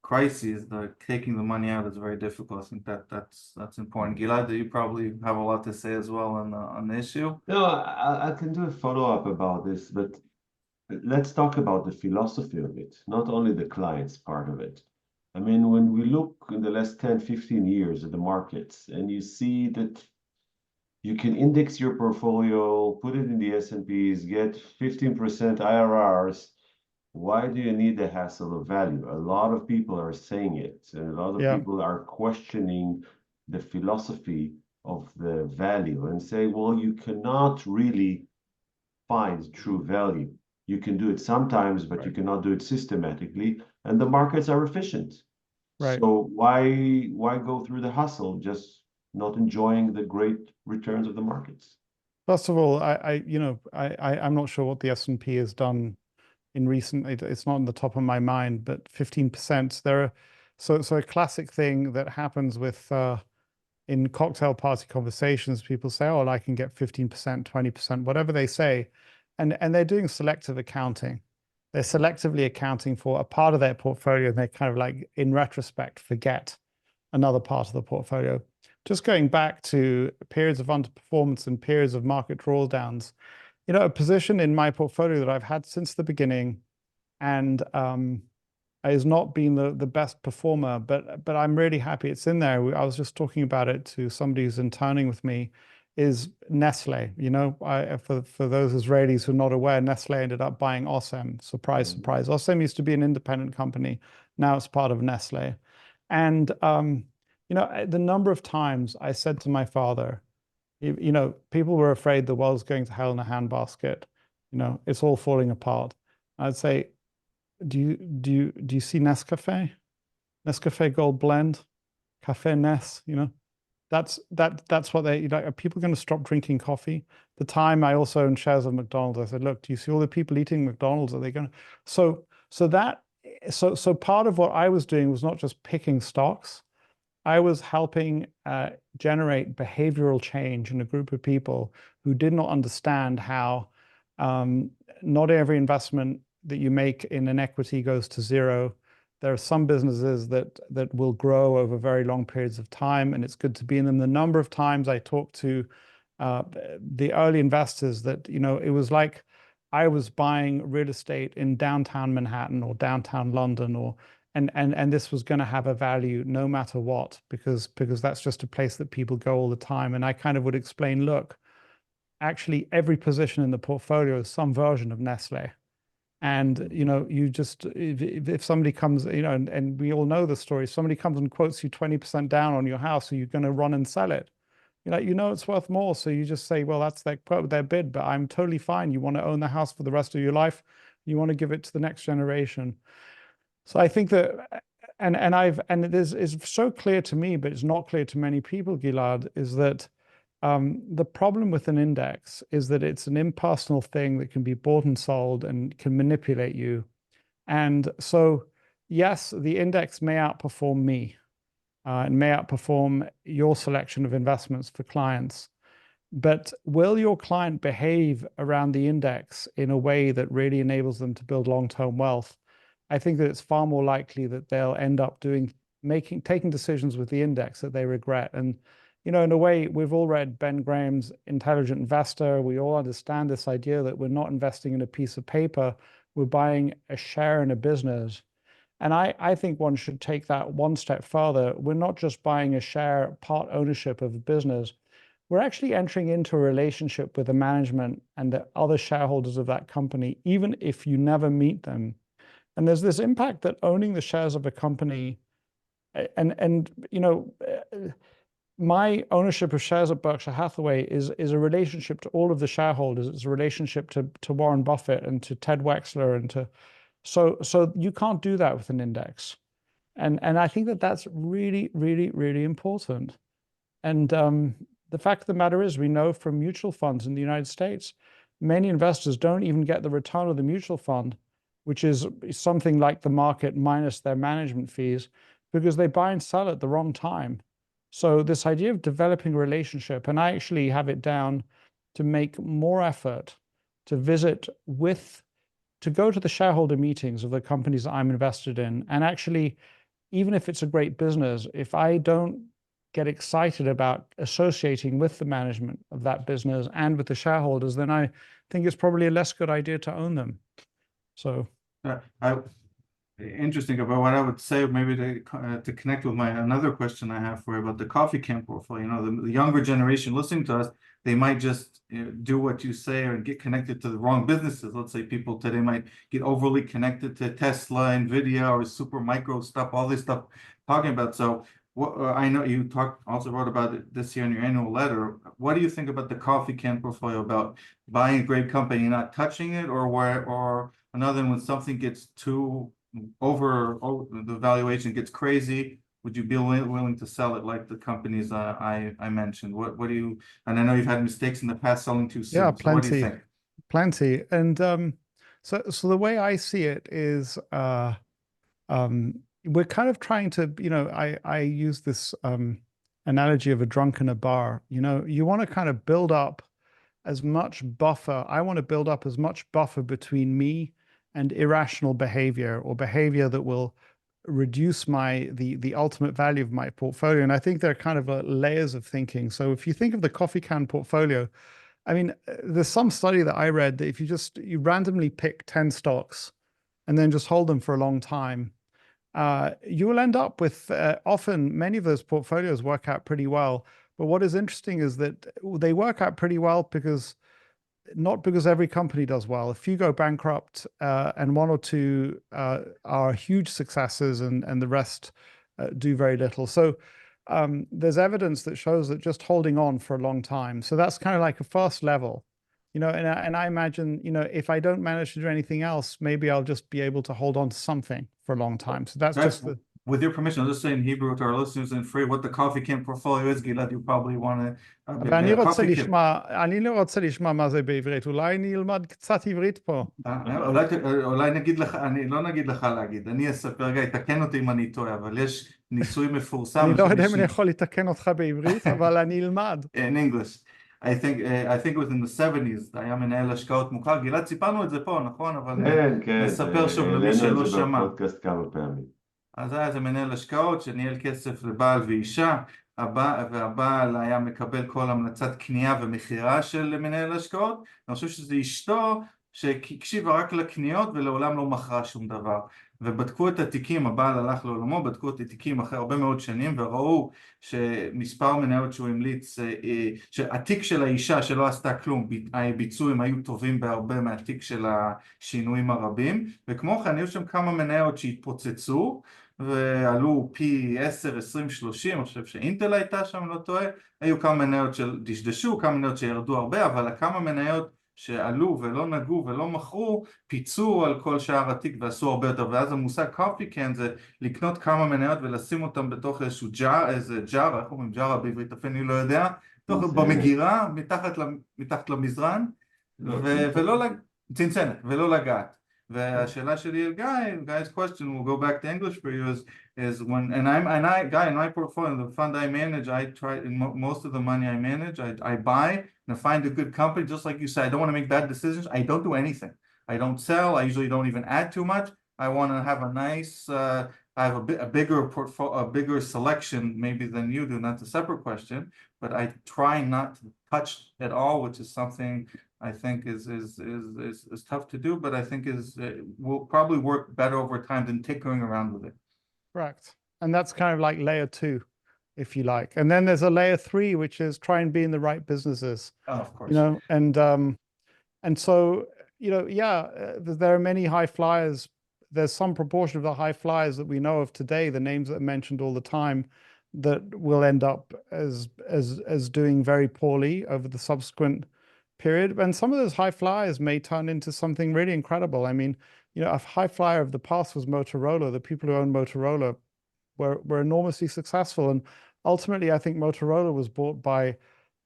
crises, taking the money out is very difficult. I think that's important. Gilad, you probably have a lot to say as well on the issue. No, I can do a follow-up about this, but let's talk about the philosophy of it, not only the clients part of it. I mean, when we look in the last 10, 15 years at the markets, and you see that you can index your portfolio, put it in the S&Ps, get 15% IRRs, why do you need the hassle of value? A lot of people are saying it, and a lot of people are questioning the philosophy of the value and say, well, you cannot really find true value. You can do it sometimes, but you cannot do it systematically, and the markets are efficient. Right. So why go through the hustle, just not enjoying the great returns of the markets? First of all, I'm not sure what the S&P has done in recent. It's not on the top of my mind, but 15%. So a classic thing that happens with in cocktail party conversations, people say, "Oh, I can get 15%, 20%, whatever they say," and they're doing selective accounting. They're selectively accounting for a part of their portfolio, and they kind of like, in retrospect, forget another part of the portfolio. Just going back to periods of underperformance and periods of market drawdowns, a position in my portfolio that I've had since the beginning, and has not been the best performer, but I'm really happy it's in there. I was just talking about it to somebody who's interning with me, is Nestle. For those Israelis who are not aware, Nestle ended up buying Osem. Surprise, surprise. Osem used to be an independent company. Now it's part of Nestle. And, the number of times I said to my father, people were afraid the world's going to hell in a handbasket. It's all falling apart. I'd say, do you see Nescafe? Nescafe Gold Blend, Cafe Ness, that's what are people going to stop drinking coffee? The time I also own shares of McDonald's, I said, look, do you see all the people eating McDonald's? Are they going to? So part of what I was doing was not just picking stocks. I was helping generate behavioral change in a group of people who did not understand how not every investment that you make in an equity goes to zero. There are some businesses that will grow over very long periods of time, and it's good to be in them. The number of times I talked to the early investors that, it was like I was buying real estate in downtown Manhattan or downtown London, and this was going to have a value no matter what, because that's just a place that people go all the time. And I kind of would explain, look, actually every position in the portfolio is some version of Nestle. And, you just, if somebody comes, and we all know the story, somebody comes and quotes you 20% down on your house, so you're going to run and sell it. It's worth more. So you just say, well, that's their quote, their bid, but I'm totally fine. You want to own the house for the rest of your life. You want to give it to the next generation. So I think that, and it is so clear to me, but it's not clear to many people, Gilad, is that the problem with an index is that it's an impersonal thing that can be bought and sold and can manipulate you. And so, yes, the index may outperform me and may outperform your selection of investments for clients. But will your client behave around the index in a way that really enables them to build long-term wealth? I think that it's far more likely that they'll end up taking decisions with the index that they regret. And in a way, we've all read Ben Graham's Intelligent Investor. We all understand this idea that we're not investing in a piece of paper, we're buying a share in a business. And I think one should take that one step further. We're not just buying a share, part ownership of a business. We're actually entering into a relationship with the management and the other shareholders of that company, even if you never meet them. And there's this impact that owning the shares of a company And my ownership of shares at Berkshire Hathaway is a relationship to all of the shareholders. It's a relationship to Warren Buffett and to Ted Wexler and to so you can't do that with an index. And I think that that's really, really, really important. And the fact of the matter is, we know from mutual funds in the United States, many investors don't even get the return of the mutual fund, which is something like the market minus their management fees, because they buy and sell at the wrong time. So this idea of developing a relationship, and I actually have it down to make more effort to to go to the shareholder meetings of the companies that I'm invested in. And actually, even if it's a great business, if I don't get excited about associating with the management of that business and with the shareholders, then I think it's probably a less good idea to own them. So interesting about what I would say, maybe to connect with another question I have for you about the coffee can portfolio. The younger generation listening to us, they might just do what you say or get connected to the wrong businesses. Let's say people today might get overly connected to Tesla, Nvidia, or super micro stuff, all this stuff talking about. So I know you also wrote about it this year in your annual letter. What do you think about the coffee can portfolio, about buying a great company, not touching it, or another when something gets too the valuation gets crazy, would you be willing to sell it like the companies I mentioned? What do you, and I know you've had mistakes in the past selling too soon. Yeah, plenty. So what do you think? Plenty. And so the way I see it is we're kind of trying to, I use this analogy of a drunk in a bar. You want to kind of build up as much buffer. I want to build up as much buffer between me and irrational behavior, or behavior that will reduce the ultimate value of my portfolio. And I think there are kind of layers of thinking. So if you think of the coffee can portfolio, I mean, there's some study that I read that if you randomly pick 10 stocks and then just hold them for a long time, you will end up with often many of those portfolios work out pretty well. But what is interesting is that they work out pretty well not because every company does well. If you go bankrupt and one or two are huge successes and the rest do very little. So there's evidence that shows that just holding on for a long time. So that's kind of like a first level, and I imagine, if I don't manage to do anything else, maybe I'll just be able to hold on to something for a long time. So that's just with your permission, I'll just say in Hebrew to our listeners in free what the coffee can portfolio is. Gilad, you probably want to... אני לא רוצה לשמוע מה זה בעברית, אולי נלמד קצת עברית פה. אולי נגיד לך, לא נגיד לך להגיד, אני אספר, רגע, יתקן אותי אם אני טועה, אבל יש ניסוי מפורסם... אני לא יודע אם אני יכול לתקן אותך בעברית, אבל אני אלמד. In English. I think it was in the 70s, היה מנהל השקעות מוכר. גלעד, סיפרנו את זה פה, נכון? אבל נספר שוב למי שלא שמע. אז היה איזה מנהל השקעות שניהל כסף לבעל ואישה, והבעל היה מקבל כל המלצת קנייה ומכירה של מנהל השקעות. אני חושב שזה אשתו שהקשיבה רק לקניות ולעולם לא מכרה שום דבר. ובדקו את התיקים, הבעל הלך לעולמו, בדקו את התיקים אחרי הרבה מאוד שנים, וראו שמספר מניות שהוא המליץ, שהתיק של האישה שלא עשתה כלום, הביצועים היו טובים בהרבה מהתיק של השינויים הרבים, וכמו כן היו שם כמה מניות שהתפוצצו, ועלו פי 10, 20, 30, אני חושב שאינטל הייתה שם, לא טועה, היו כמה מניות שדשדשו, כמה מניות שירדו הרבה, אבל כמה מניות שעלו ולא נגעו ולא מכרו, פיצו על כל שער התיק ועשו הרבה יותר. ואז המושג קופי קן זה לקנות כמה מניות ולשים אותם בתוך איזשהו ג'אר, איך אומרים ג'ארה בעברית, אפילו לא יודע, במגירה, מתחת למזרן, צנצנת, ולא לגעת. והשאלה שלי אל Guy's question, we'll go back to English for you, is when, Guy, in my portfolio, the fund I manage, I try, most of the money I manage, I buy, and I find a good company, just like you said, I don't want to make bad decisions, I don't do anything. I don't sell, I usually don't even add too much. I want to have a nice, I have a bigger portfolio, a bigger selection maybe than you do, that's a separate question, but I try not to touch at all, which is something I think is tough to do, but I think will probably work better over time than tinkering around with it. Correct. And that's kind of like layer 2, if you like. And then there's a layer 3, which is try and be in the right businesses. Oh, of course. And so, yeah, there are many high flyers there's some proportion of the high flyers that we know of today, the names that are mentioned all the time, that will end up as doing very poorly over the subsequent period. And some of those high flyers may turn into something really incredible. I mean, you know, a high flyer of the past was Motorola. The people who own Motorola were enormously successful. And ultimately, I think Motorola was bought by,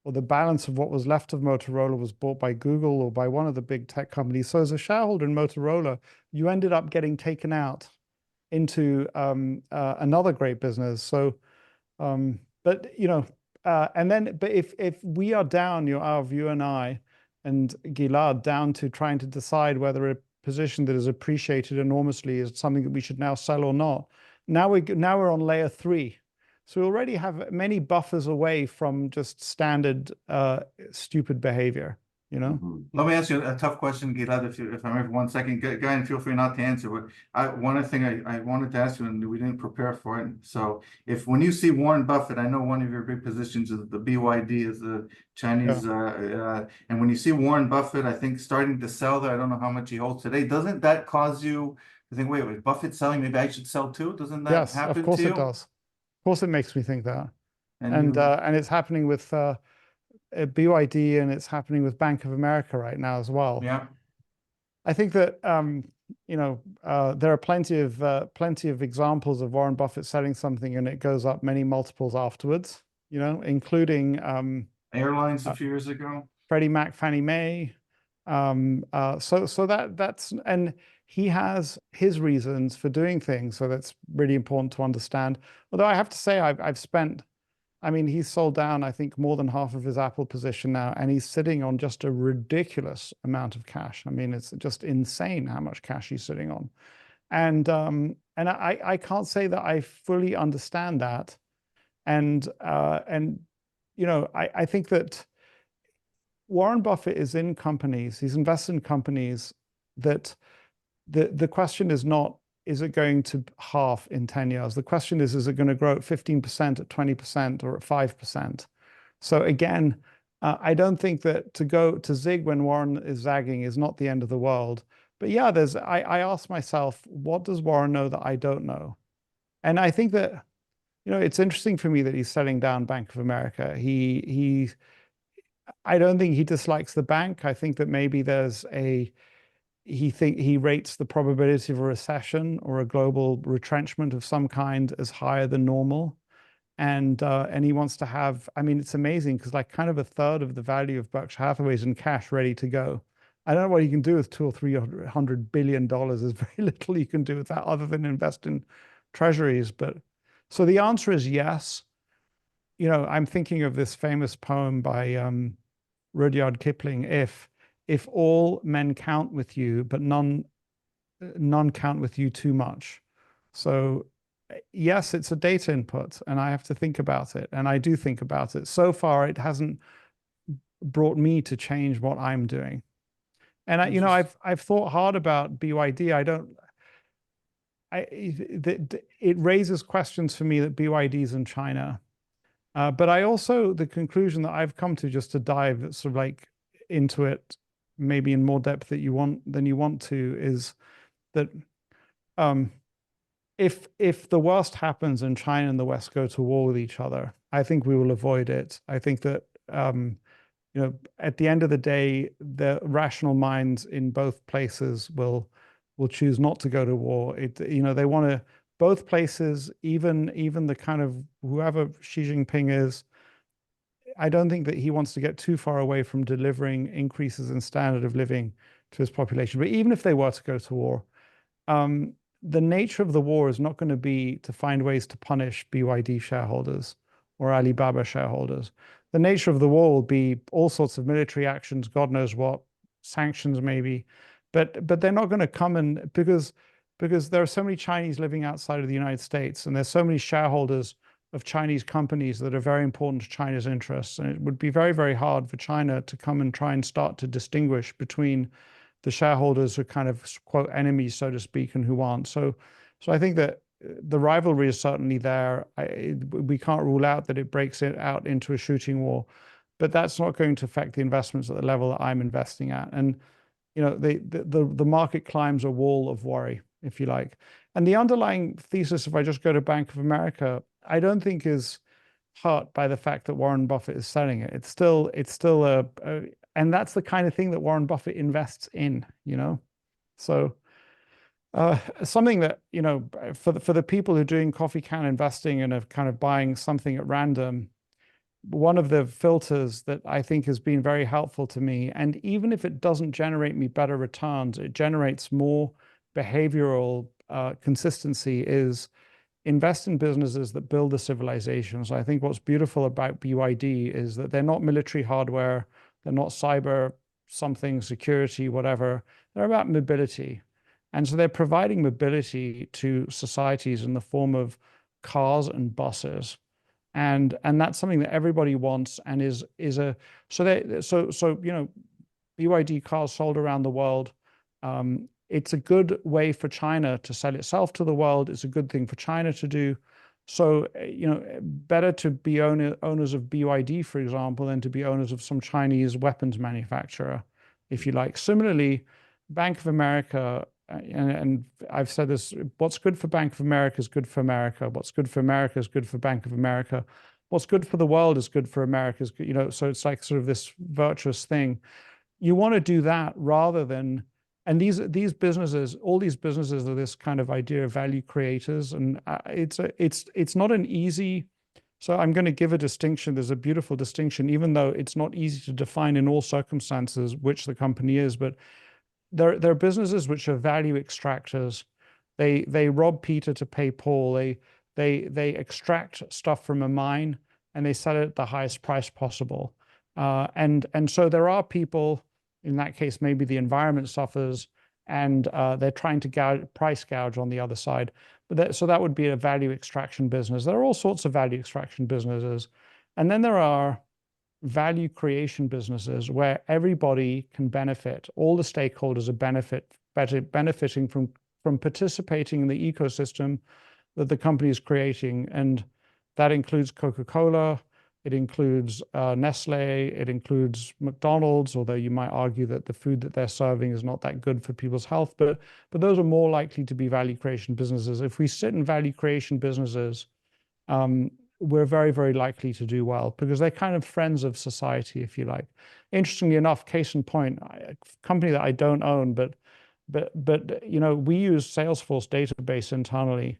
or the balance of what was left of Motorola was bought by Google or by one of the big tech companies. So as a shareholder in Motorola, you ended up getting taken out into another great business. So, but you know, but if we are down, Yoav, you and I, and Gilad, down to trying to decide whether a position that is appreciated enormously is something that we should now sell or not. Now we're on layer 3. So we already have many buffers away from just standard stupid behavior, you know? Let me ask you a tough question, Gilad, if I may, for 1 second. Guy, and feel free not to answer, but one thing I wanted to ask you, and we didn't prepare for it. So when you see Warren Buffett, I know one of your big positions is the BYD, is the Chinese, and when you see Warren Buffett, I think, starting to sell there, I don't know how much he holds today, doesn't that cause you to think, wait, Buffett's selling, maybe I should sell too? Doesn't that happen to you? Yes, of course it does. Of course it makes me think that. And it's happening with BYD, and it's happening with Bank of America right now as well. Yeah. I think that you know, there are plenty of examples of Warren Buffett selling something and it goes up many multiples afterwards, you know, including airlines a few years ago, Freddie Mac, Fannie Mae. So that's, and he has his reasons for doing things. So that's really important to understand. Although I have to say, I've spent, I mean, he's sold down, I think, more than half of his Apple position now, and he's sitting on just a ridiculous amount of cash. I mean, it's just insane how much cash he's sitting on. And I can't say that I fully understand that. And you know, I think that Warren Buffett is in companies, he's invested in companies that the question is not, is it going to half in 10 years? The question is it going to grow at 15%, at 20%, or at 5%? So again, I don't think that to go to zig when Warren is zagging is not the end of the world. But yeah, I ask myself, what does Warren know that I don't know? And I think that, you know, it's interesting for me that he's selling down Bank of America. I don't think he dislikes the bank. I think that maybe there's he rates the probability of a recession or a global retrenchment of some kind as higher than normal. And he wants to have, I mean, it's amazing because like kind of a third of the value of Berkshire Hathaway is in cash ready to go. I don't know what you can do with $200 or $300 billion. There's very little you can do with that other than invest in treasuries. But so the answer is yes. You know, I'm thinking of this famous poem by Rudyard Kipling, if all men count with you, but none count with you too much. So yes, it's a data input and I have to think about it. And I do think about it. So far, it hasn't brought me to change what I'm doing. And you know, I've thought hard about BYD. It raises questions for me that BYD is in China. But I also, the conclusion that I've come to, just to dive sort of like into it, maybe in more depth than you want to, is that if the worst happens and China and the West go to war with each other, I think we will avoid it. I think that you know, at the end of the day, the rational minds in both places will choose not to go to war. You know, they want to, both places, even the kind of whoever Xi Jinping is, I don't think that he wants to get too far away from delivering increases in standard of living to his population. But even if they were to go to war, the nature of the war is not going to be to find ways to punish BYD shareholders or Alibaba shareholders. The nature of the war will be all sorts of military actions, God knows what, sanctions maybe, but they're not going to come in because there are so many Chinese living outside of the United States, and there's so many shareholders of Chinese companies that are very important to China's interests. And it would be very, very hard for China to come and try and start to distinguish between the shareholders who are kind of, quote, enemies, so to speak, and who aren't. So I think that the rivalry is certainly there. We can't rule out that it breaks it out into a shooting war, but that's not going to affect the investments at the level that I'm investing at. And, you know, the market climbs a wall of worry. if you like. And the underlying thesis, if I just go to Bank of America, I don't think is hurt by the fact that Warren Buffett is selling it. It's still and that's the kind of thing that Warren Buffett invests in, you know? So something that, you know, for the people who are doing coffee can investing and are kind of buying something at random, one of the filters that I think has been very helpful to me, and even if it doesn't generate me better returns, it generates more behavioral consistency, is invest in businesses that build the civilization. So I think what's beautiful about BYD is that they're not military hardware, they're not cyber something, security, whatever. They're about mobility. And so they're providing mobility to societies in the form of cars and buses. And that's something that everybody wants and is a so you know, BYD cars sold around the world. It's a good way for China to sell itself to the world. It's a good thing for China to do. So, you know, better to be owners of BYD, for example, than to be owners of some Chinese weapons manufacturer, if you like. Similarly, Bank of America, and I've said this, what's good for Bank of America is good for America. What's good for America is good for Bank of America. What's good for the world is good for America. You know, so it's like sort of this virtuous thing. You want to do that rather than, and these businesses, all these businesses are this kind of idea of value creators, and it's not an easy. So I'm going to give a distinction. There's a beautiful distinction, even though it's not easy to define in all circumstances which the company is. But there are businesses which are value extractors. They rob Peter to pay Paul. They extract stuff from a mine and they sell it at the highest price possible. And so there are people. In that case, maybe the environment suffers and they're trying to price gouge on the other side. But so that would be a value extraction business. There are all sorts of value extraction businesses. And then there are value creation businesses where everybody can benefit. All the stakeholders are benefiting from participating in the ecosystem that the company is creating. And that includes Coca-Cola. It includes Nestle, it includes McDonald's, although you might argue that the food that they're serving is not that good for people's health, but those are more likely to be value creation businesses. If we sit in value creation businesses, we're very, very likely to do well because they're kind of friends of society, if you like. Interestingly enough, case in point, a company that I don't own, but you know, we use Salesforce database internally.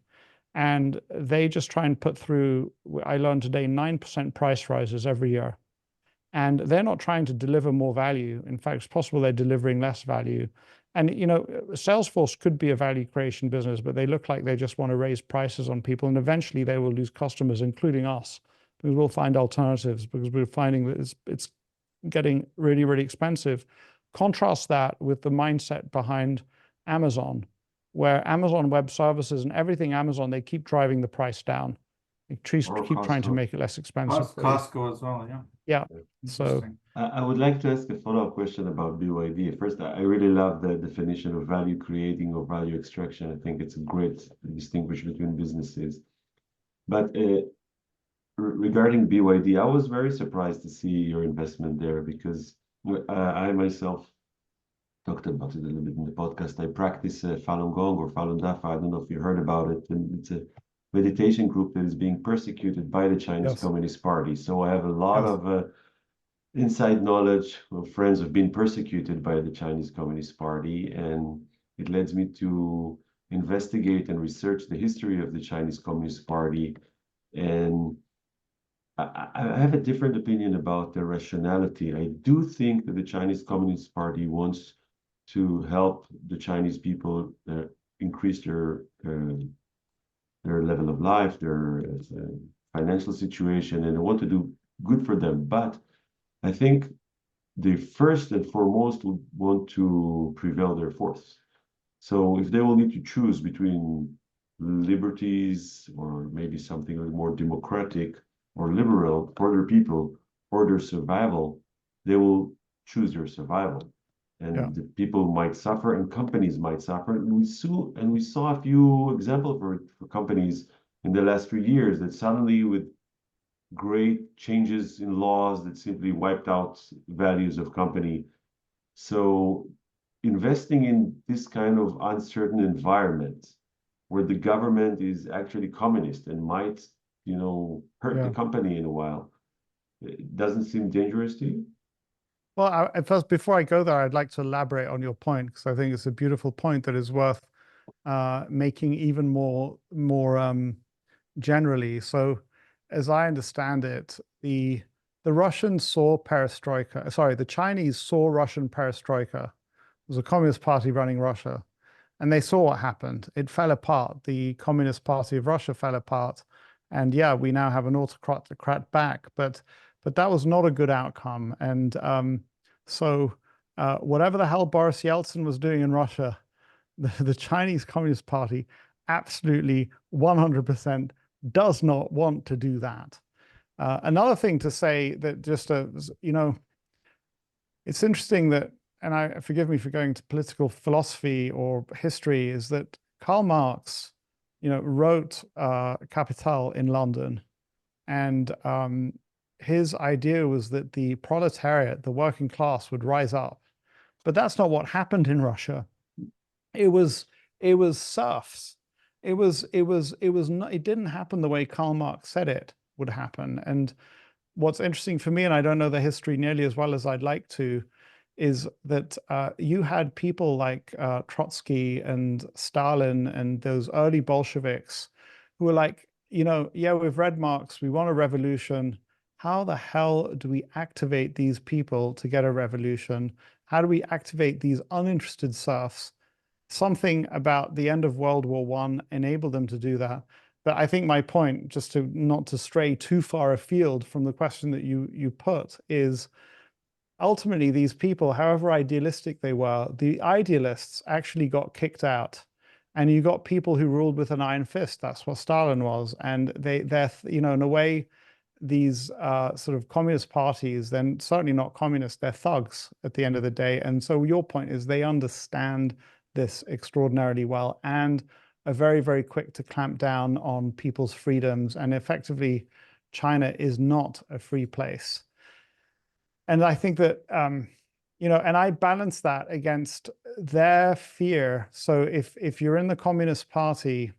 And they just try and put through, I learned today, 9% price rises every year. And they're not trying to deliver more value. In fact, it's possible they're delivering less value. And, you know, Salesforce could be a value creation business, but they look like they just want to raise prices on people. And eventually they will lose customers, including us, because we'll find alternatives, because we're finding that it's getting really, really expensive. Contrast that with the mindset behind Amazon, where Amazon Web Services and everything Amazon, they keep driving the price down. They keep trying to make it less expensive. Costco as well, yeah. Yeah. So I would like to ask a follow-up question about BYD. First, I really love the definition of value creating or value extraction. I think it's a great distinction between businesses. But regarding BYD, I was very surprised to see your investment there because I myself talked about it a little bit in the podcast. I practice Falun Gong or Falun Dafa. I don't know if you heard about it. And it's a meditation group that is being persecuted by the Chinese Communist Party. So I have a lot of inside knowledge of friends who have been persecuted by the Chinese Communist Party. And it leads me to investigate and research the history of the Chinese Communist Party. And I have a different opinion about their rationality. I do think that the Chinese Communist Party wants to help the Chinese people increase their level of life, their financial situation, and they want to do good for them. But I think they first and foremost would want to prevail their force. So if they will need to choose between liberties or maybe something a little more democratic or liberal for their people or their survival, they will choose their survival. And the people might suffer and companies might suffer. And we saw a few examples for companies in the last few years that suddenly with great changes in laws that simply wiped out values of company. So investing in this kind of uncertain environment where the government is actually communist and might, hurt the company in a while, it doesn't seem dangerous to you? Well, first, before I go there, I'd like to elaborate on your point, because I think it's a beautiful point that is worth making even more generally. So, as I understand it, the Russians saw perestroika. Sorry, the Chinese saw Russian perestroika. It was a communist party running Russia, and they saw what happened. It fell apart. The Communist Party of Russia fell apart, and yeah, we now have an autocrat back. But that was not a good outcome. And so whatever the hell Boris Yeltsin was doing in Russia, the Chinese Communist Party absolutely 100% does not want to do that. Another thing to say that it's interesting that, and forgive me for going to political philosophy or history, is that Karl Marx, wrote Capital in London, and his idea was that the proletariat, the working class, would rise up. But that's not what happened in Russia. It was serfs. It didn't happen the way Karl Marx said it would happen. And what's interesting for me, and I don't know the history nearly as well as I'd like to, is that you had people like Trotsky and Stalin and those early Bolsheviks who were like, yeah, we've read Marx, we want a revolution. How the hell do we activate these people to get a revolution? How do we activate these uninterested serfs? Something about the end of World War I enabled them to do that. But I think my point, just to not to stray too far afield from the question that you put, is ultimately these people, however idealistic they were, the idealists actually got kicked out. And you got people who ruled with an iron fist. That's what Stalin was. And they're, in a way, these sort of communist parties, then certainly not communist, they're thugs at the end of the day. And so your point is they understand this extraordinarily well and are very, very quick to clamp down on people's freedoms. And effectively, China is not a free place. And I think that, and I balance that against their fear. So if you're in the Communist Party,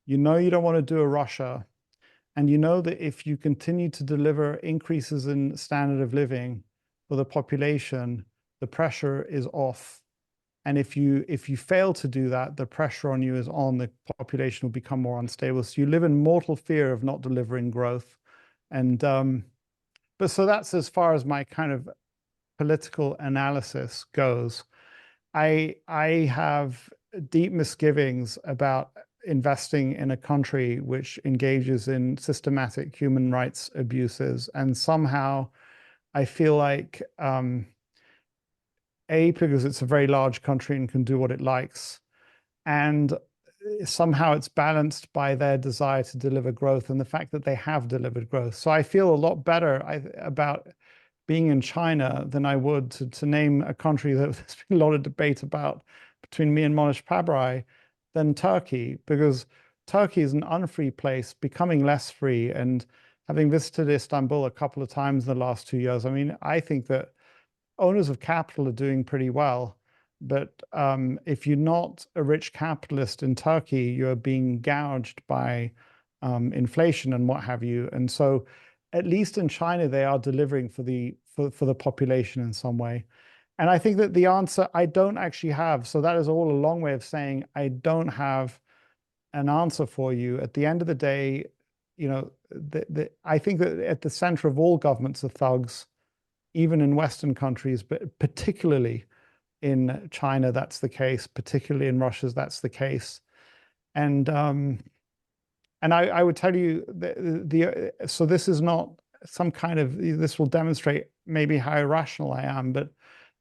you don't want to do a Russia. And you know that if you continue to deliver increases in standard of living for the population, the pressure is off. And if you fail to do that, the pressure on you is on, the population will become more unstable. So you live in mortal fear of not delivering growth. And but so that's as far as my kind of political analysis goes. I have deep misgivings about investing in a country which engages in systematic human rights abuses. And somehow I feel like, because it's a very large country and can do what it likes, and somehow it's balanced by their desire to deliver growth and the fact that they have delivered growth. So I feel a lot better about being in China than I would to name a country that there's been a lot of debate about between me and Monish Pabrai, than Turkey, because Turkey is an unfree place, becoming less free. And having visited Istanbul a couple of times in the last 2 years, I mean, I think that owners of capital are doing pretty well. But if you're not a rich capitalist in Turkey, you're being gouged by inflation and what have you. And so at least in China, they are delivering for the population in some way. And I think that the answer I don't actually have. So that is all a long way of saying I don't have an answer for you. At the end of the day, I think that at the center of all governments are thugs, even in Western countries, but particularly in China, that's the case. Particularly in Russia, that's the case. And I would tell you so this is not some kind of, this will demonstrate maybe how irrational I am, but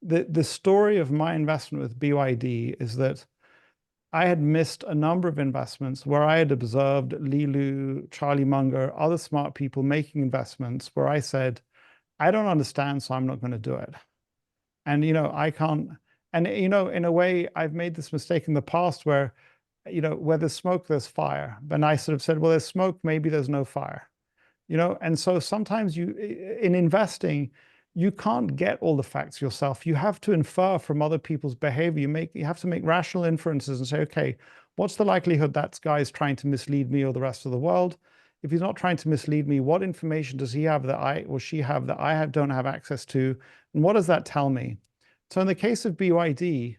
the story of my investment with BYD is that I had missed a number of investments where I had observed Lilu, Charlie Munger, other smart people making investments where I said, I don't understand, so I'm not going to do it. And, I can't, and, in a way, I've made this mistake in the past where, where there's smoke, there's fire. And I sort of said, well, there's smoke, maybe there's no fire, and so sometimes in investing, you can't get all the facts yourself. You have to infer from other people's behavior. You have to make rational inferences and say, okay, what's the likelihood that guy is trying to mislead me or the rest of the world? If he's not trying to mislead me, what information does he have that I or she have that I don't have access to? And what does that tell me? So in the case of BYD,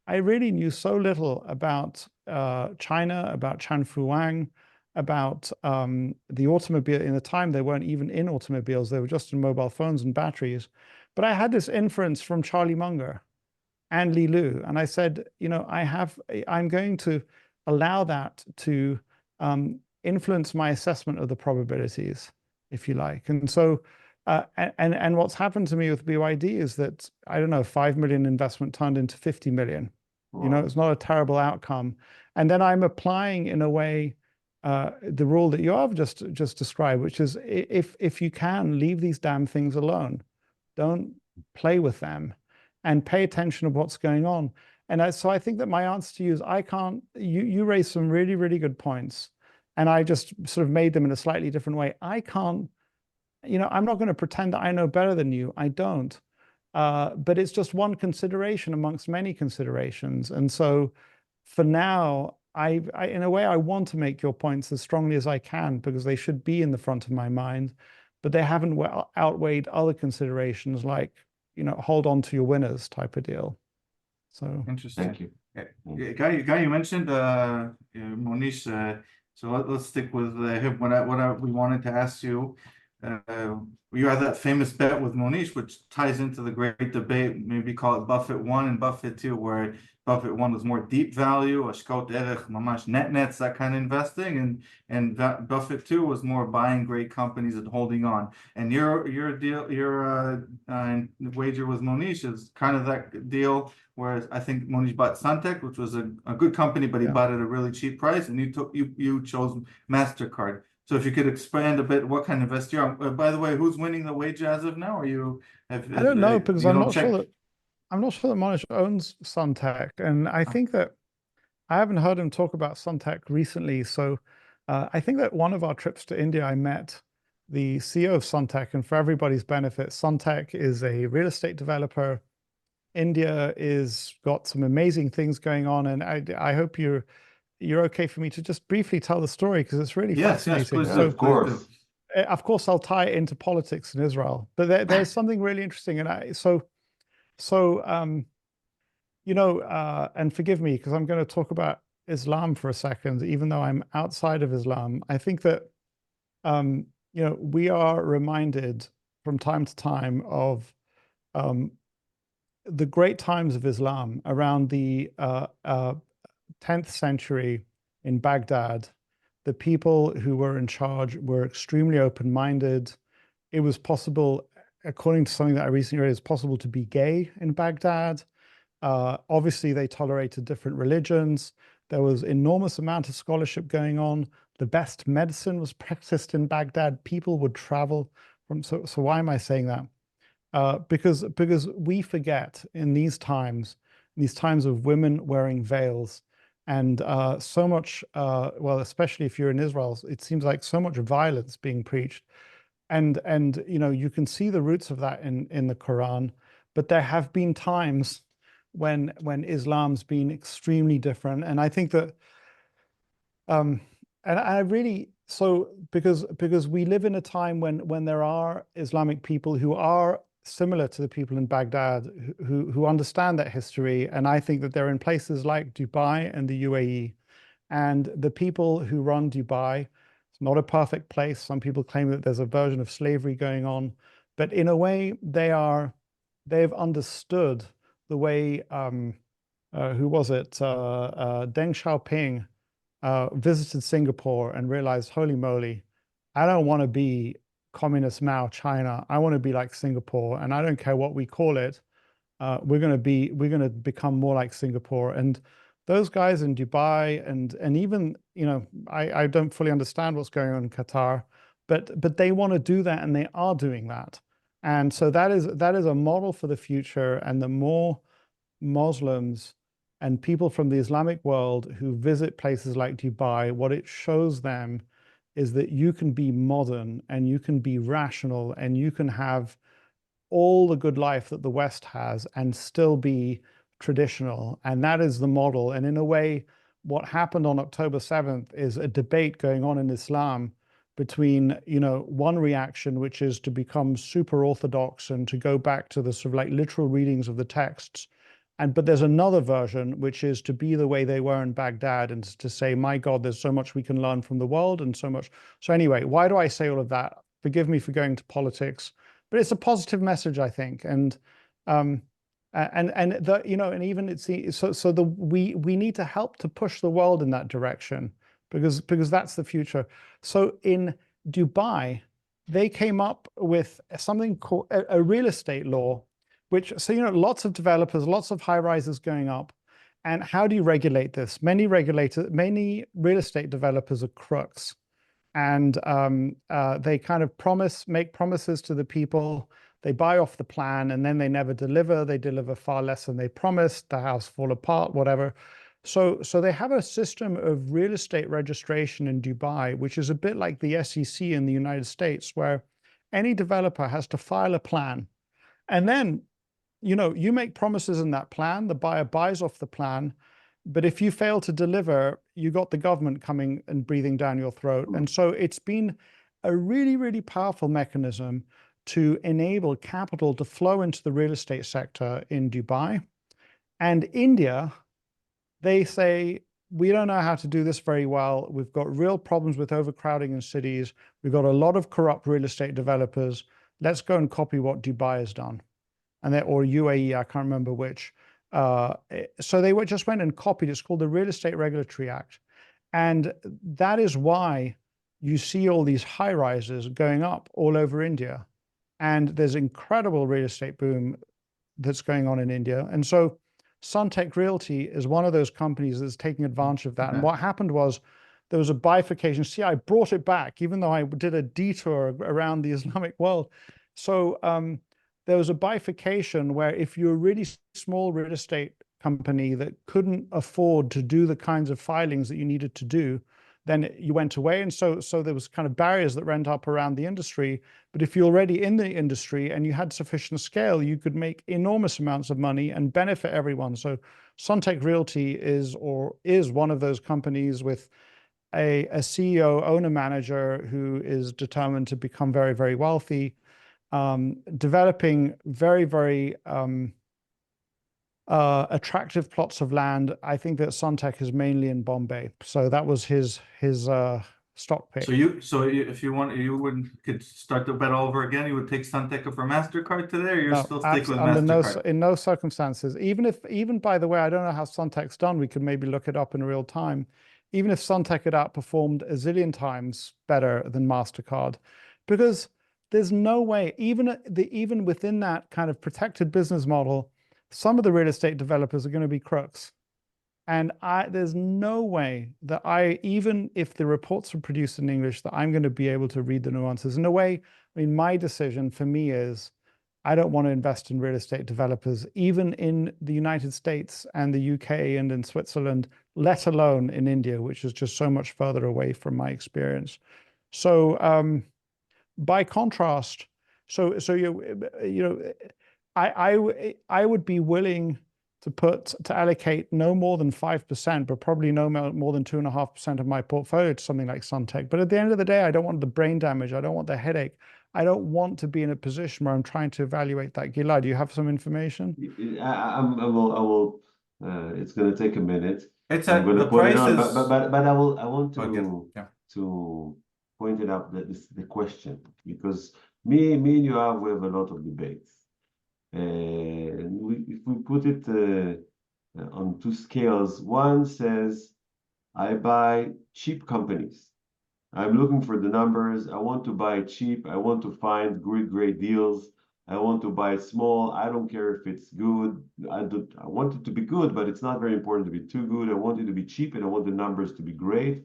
I really knew so little about China, about Chanfu Wang, about the automobile. In the time, they weren't even in automobiles. They were just in mobile phones and batteries. But I had this inference from Charlie Munger and Li Lu. And I said, you know, I'm going to allow that to influence my assessment of the probabilities, if you like. And so, and what's happened to me with BYD is that, I don't know, 5 million investment turned into 50 million. You know, it's not a terrible outcome. And then I'm applying in a way the rule that Yoav just described, which is if you can, leave these damn things alone. Don't play with them and pay attention to what's going on. And so I think that my answer to you is you raised some really, really good points. And I just sort of made them in a slightly different way. I can't, you know, I'm not going to pretend that I know better than you. I don't. But it's just one consideration amongst many considerations. And so for now, I in a way, I want to make your points as strongly as I can because they should be in the front of my mind, but they haven't outweighed other considerations like, you know, hold on to your winners type of deal. So Interesting. Thank you. Guy, you mentioned Monish. So let's stick with him. What we wanted to ask you. You had that famous bet with Monish, which ties into the great debate, maybe call it Buffett 1 and Buffett 2, where Buffett 1 was more deep value, ashkot erech, mamash nets, that kind of investing, and Buffett 2 was more buying great companies and holding on. And your wager with Monish is kind of that deal where I think Monish bought Suntec, which was a good company, but he bought it at a really cheap price, and you chose MasterCard. So if you could expand a bit, what kind of investor you are. By the way, who's winning the wager as of now? Or I don't know because I'm not sure that Monish owns Suntec, and I think that I haven't heard him talk about Suntec recently. So I think that one of our trips to India, I met the CEO of Suntec, and for everybody's benefit, Suntec is a real estate developer. India is got some amazing things going on, and I hope you're okay for me to just briefly tell the story because it's really fascinating. Yes, please, so, of course. Of course, I'll tie it into politics in Israel, but there's something really interesting, and you know, and forgive me because I'm going to talk about Islam for a second, even though I'm outside of Islam. I think that you know, we are reminded from time to time of the great times of Islam around the 10th century in Baghdad. The people who were in charge were extremely open-minded. It was possible, according to something that I recently read, it's possible to be gay in Baghdad. Obviously, they tolerated different religions. There was enormous amount of scholarship going on. The best medicine was practiced in Baghdad. People would travel from. So why am I saying that? Because we forget in these times of women wearing veils, and so much, well, especially if you're in Israel, it seems like so much violence being preached. And you know, you can see the roots of that in the Quran, but there have been times when Islam's been extremely different. And I think that, and I really, so because we live in a time when there are Islamic people who are similar to the people in Baghdad who understand that history. And I think that they're in places like Dubai and the UAE. And the people who run Dubai, it's not a perfect place. Some people claim that there's a version of slavery going on. But in a way, they've understood the way, who was it? Deng Xiaoping visited Singapore and realized, holy moly, I don't want to be communist Mao China. I want to be like Singapore, and I don't care what we call it. We're going to become more like Singapore. And those guys in Dubai and even, you know, I don't fully understand what's going on in Qatar, but they want to do that, and they are doing that. And so that is a model for the future. And the more Muslims and people from the Islamic world who visit places like Dubai, what it shows them is that you can be modern and you can be rational and you can have all the good life that the West has and still be traditional. And that is the model. And in a way, what happened on October 7th is a debate going on in Islam between, you know, one reaction, which is to become super orthodox and to go back to the sort of like literal readings of the texts. But there's another version, which is to be the way they were in Baghdad and to say, my God, there's so much we can learn from the world and so much. So anyway, why do I say all of that? Forgive me for going to politics, but it's a positive message, I think. And the, you know, and even it's we need to help to push the world in that direction because that's the future. So in Dubai, they came up with something called a real estate law, which, so, you know, lots of developers, lots of high rises going up. And how do you regulate this? Many real estate developers are crooks. And they kind of make promises to the people. They buy off the plan and then they never deliver. They deliver far less than they promised. The house fall apart, whatever. So they have a system of real estate registration in Dubai, which is a bit like the SEC in the United States, where any developer has to file a plan. And then, you know, you make promises in that plan, the buyer buys off the plan, but if you fail to deliver, you got the government coming and breathing down your throat. And so it's been a really, really powerful mechanism to enable capital to flow into the real estate sector in Dubai. And India, they say, we don't know how to do this very well. We've got real problems with overcrowding in cities. We've got a lot of corrupt real estate developers. Let's go and copy what Dubai has done. And or UAE, I can't remember which. So they just went and copied. It's called the Real Estate Regulatory Act. And that is why you see all these high rises going up all over India. And there's incredible real estate boom that's going on in India. And so Suntec Realty is one of those companies that's taking advantage of that. And what happened was there was a bifurcation. See, I brought it back, even though I did a detour around the Islamic world. So there was a bifurcation where if you're a really small real estate company that couldn't afford to do the kinds of filings that you needed to do, then you went away. And so there was kind of barriers that went up around the industry. But if you're already in the industry and you had sufficient scale, you could make enormous amounts of money and benefit everyone. So Suntec Realty is one of those companies with a CEO, owner, manager who is determined to become very, very wealthy. Developing very, very attractive plots of land. I think that Suntec is mainly in Bombay. So that was his stock pick. So if you want, could start the bet all over again. You would take Suntec for MasterCard today, or you're still stick with MasterCard? In no circumstances. Even by the way, I don't know how Suntec's done. We could maybe look it up in real time. Even if Suntec had outperformed a zillion times better than MasterCard, because there's no way, even within that kind of protected business model, some of the real estate developers are going to be crooks. And there's no way that even if the reports are produced in English, that I'm going to be able to read the nuances. In a way, I mean, my decision for me is I don't want to invest in real estate developers, even in the United States and the UK and in Switzerland, let alone in India, which is just so much further away from my experience. So, by contrast, I would be willing to allocate no more than 5%, but probably no more than 2.5% of my portfolio to something like Suntec. But at the end of the day, I don't want the brain damage. I don't want the headache. I don't want to be in a position where I'm trying to evaluate that. Gilad, do you have some information? I will. It's going to take a minute. I'm going to put it on, but I want to point it out that this the question, because me and Yoav, we have a lot of debates. And if we put it on two scales, one says, I buy cheap companies. I'm looking for the numbers. I want to buy cheap. I want to find great deals. I want to buy small. I don't care if it's good. I want it to be good, but it's not very important to be too good. I want it to be cheap, and I want the numbers to be great.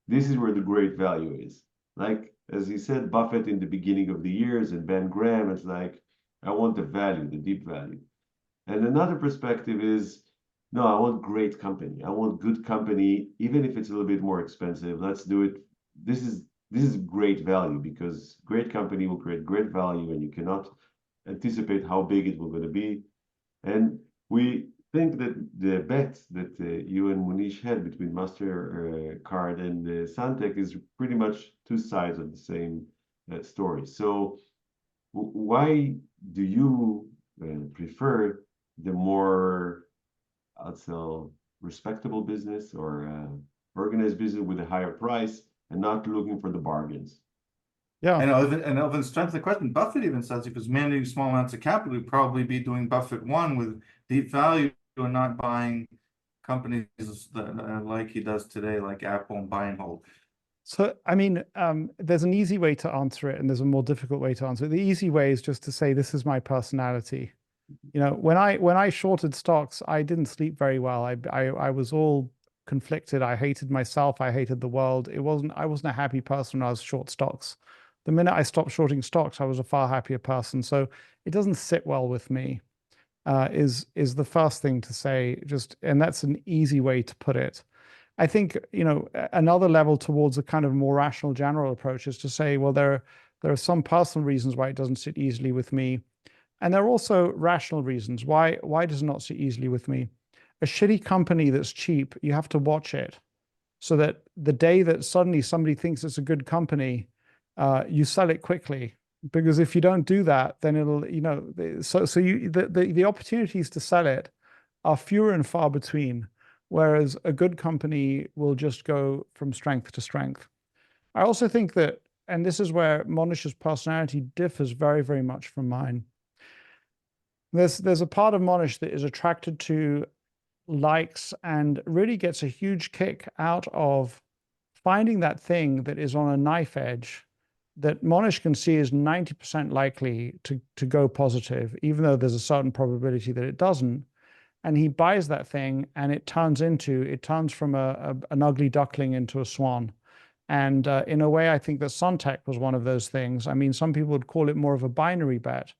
This is where the great value is. Like, as he said, Buffett in the beginning of the years and Ben Graham, it's like, I want the value, the deep value. And another perspective is, no, I want great company. I want good company, even if it's a little bit more expensive. Let's do it. This is great value, because great company will create great value, and you cannot anticipate how big it was going to be. And we think that the bet that you and Munish had between MasterCard and Suntec is pretty much two sides of the same story. So why do you prefer the more, I'd say, respectable business or organized business with a higher price and not looking for the bargains? Yeah. And Elvin strengthens the question. Buffett even says if he's managing small amounts of capital, he'd probably be doing Buffett 1 with deep value and not buying companies that, like he does today, like Apple, and buy and hold. So, I mean, there's an easy way to answer it and there's a more difficult way to answer it. The easy way is just to say, this is my personality. You know, when I shorted stocks, I didn't sleep very well. I was all conflicted. I hated myself. I hated the world. I wasn't a happy person when I was short stocks. The minute I stopped shorting stocks, I was a far happier person. So it doesn't sit well with me, is the first thing to say, and that's an easy way to put it. I think, you know, another level towards a kind of more rational general approach is to say, well, there are some personal reasons why it doesn't sit easily with me. And there are also rational reasons. Why does it not sit easily with me? A shitty company that's cheap, you have to watch it so that the day that suddenly somebody thinks it's a good company, you sell it quickly. Because if you don't do that, then it'll, you know, the opportunities to sell it are fewer and far between, whereas a good company will just go from strength to strength. I also think that, and this is where Monish's personality differs very, very much from mine. There's a part of Monish that is attracted to, likes, and really gets a huge kick out of finding that thing that is on a knife edge that Monish can see is 90% likely to go positive, even though there's a certain probability that it doesn't. And he buys that thing and it turns from an ugly duckling into a swan. And in a way, I think that Suntec was one of those things. I mean, some people would call it more of a binary bet.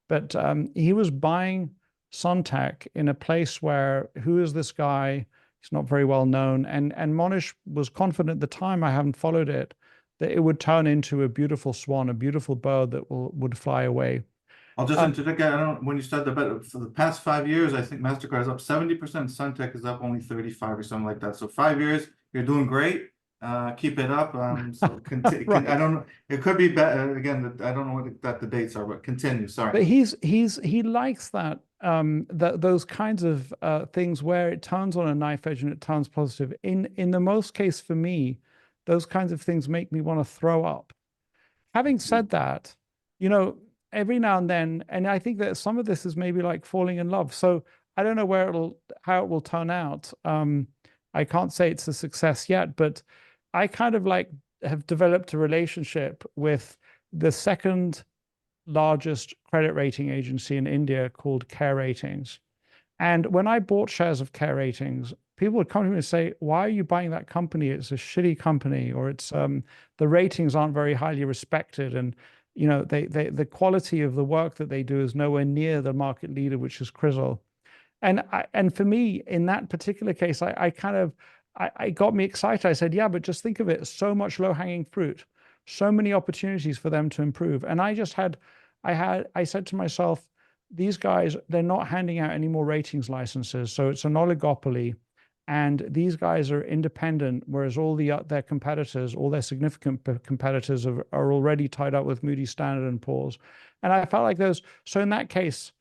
But he was buying Suntec in a place where, who is this guy? He's not very well known. And Monish was confident at the time, I haven't followed it, that it would turn into a beautiful swan, a beautiful bird that would fly away. I'll just interject. I don't. When you start the bet, for the past 5 years, I think MasterCard is up 70%. Suntec is up only 35 or something like that. So 5 years, you're doing great. Keep it up. So Right. I don't know. It could be better. Again, I don't know what the dates are, but continue. Sorry. But he likes that those kinds of things where it turns on a knife edge and it turns positive. In the most case for me, those kinds of things make me want to throw up. Having said that, you know, every now and then, and I think that some of this is maybe like falling in love. So I don't know how it will turn out. I can't say it's a success yet, but I kind of like have developed a relationship with the second largest credit rating agency in India called Care Ratings. And when I bought shares of Care Ratings, people would come to me and say, why are you buying that company? It's a shitty company, or it's the ratings aren't very highly respected. And, you know, the quality of the work that they do is nowhere near the market leader, which is Crisil. And for me, in that particular case, I got me excited. I said, yeah, but just think of it, so much low-hanging fruit, so many opportunities for them to improve. And I said to myself, these guys, they're not handing out any more ratings licenses. So it's an oligopoly. And these guys are independent, whereas all their competitors, all their significant competitors are already tied up with Moody's, Standard & Poor's. And I felt like those. So in that case,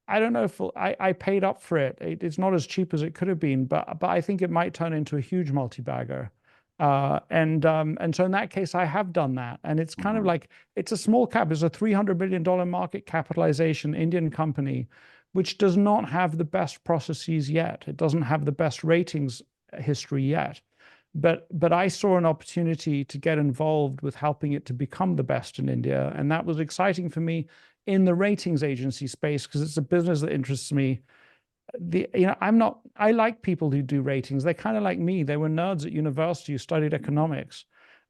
I don't know if I paid up for it. It's not as cheap as it could have been, but I think it might turn into a huge multi-bagger. And so in that case, I have done that. And it's kind of like, it's a small cap. It's a $300 billion market capitalization Indian company, which does not have the best processes yet. It doesn't have the best ratings history yet. But I saw an opportunity to get involved with helping it to become the best in India. And that was exciting for me in the ratings agency space, because it's a business that interests me. I like people who do ratings. They're kind of like me. They were nerds at university who studied economics.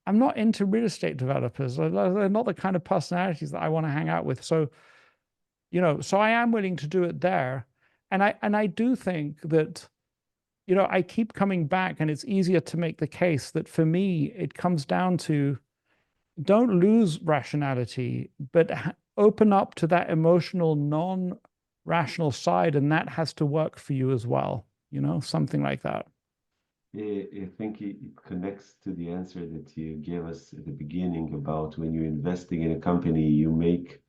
I'm not into real estate developers. They're not the kind of personalities that I want to hang out with. So, you know, so I am willing to do it there. And I do think that, you know, I keep coming back, and it's easier to make the case that for me, it comes down to, don't lose rationality, but open up to that emotional, non-rational side, and that has to work for you as well, something like that. I think it connects to the answer that you gave us at the beginning about when you're investing in a company, you make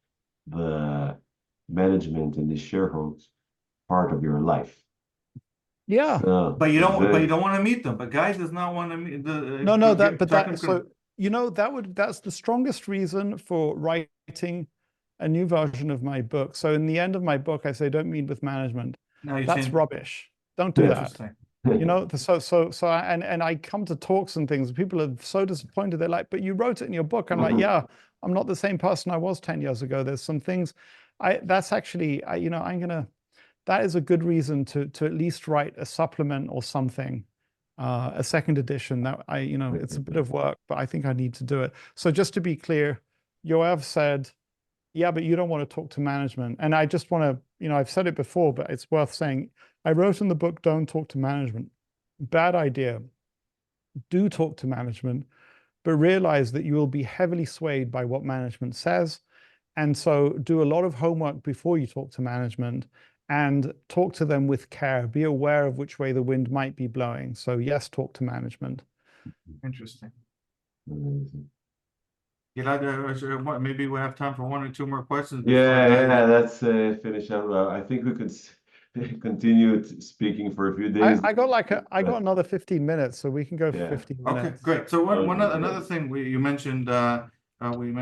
the management and the shareholders part of your life. Yeah. So But you don't want to meet them. But Guy does not want to meet the. That's the strongest reason for writing a new version of my book. So in the end of my book, I say, don't meet with management. That's rubbish. Don't do that. I come to talks and things. People are so disappointed. They're like, but you wrote it in your book. I'm like, yeah, I'm not the same person I was 10 years ago. There's some things that is a good reason to at least write a supplement or something, a second edition. That it's a bit of work, but I think I need to do it. So just to be clear, Yoav said, yeah, but you don't want to talk to management. And I just want to, I've said it before, but it's worth saying. I wrote in the book, don't talk to management. Bad idea. Do talk to management, but realize that you will be heavily swayed by what management says. And so do a lot of homework before you talk to management and talk to them with care. Be aware of which way the wind might be blowing. So yes, talk to management. Interesting. amazing. Gilad, maybe we have time for one or two more questions. Let's finish up. I think we could continue speaking for a few days. I got another 15 minutes, so we can go for 15 minutes. Okay, great. So another thing you mentioned, learning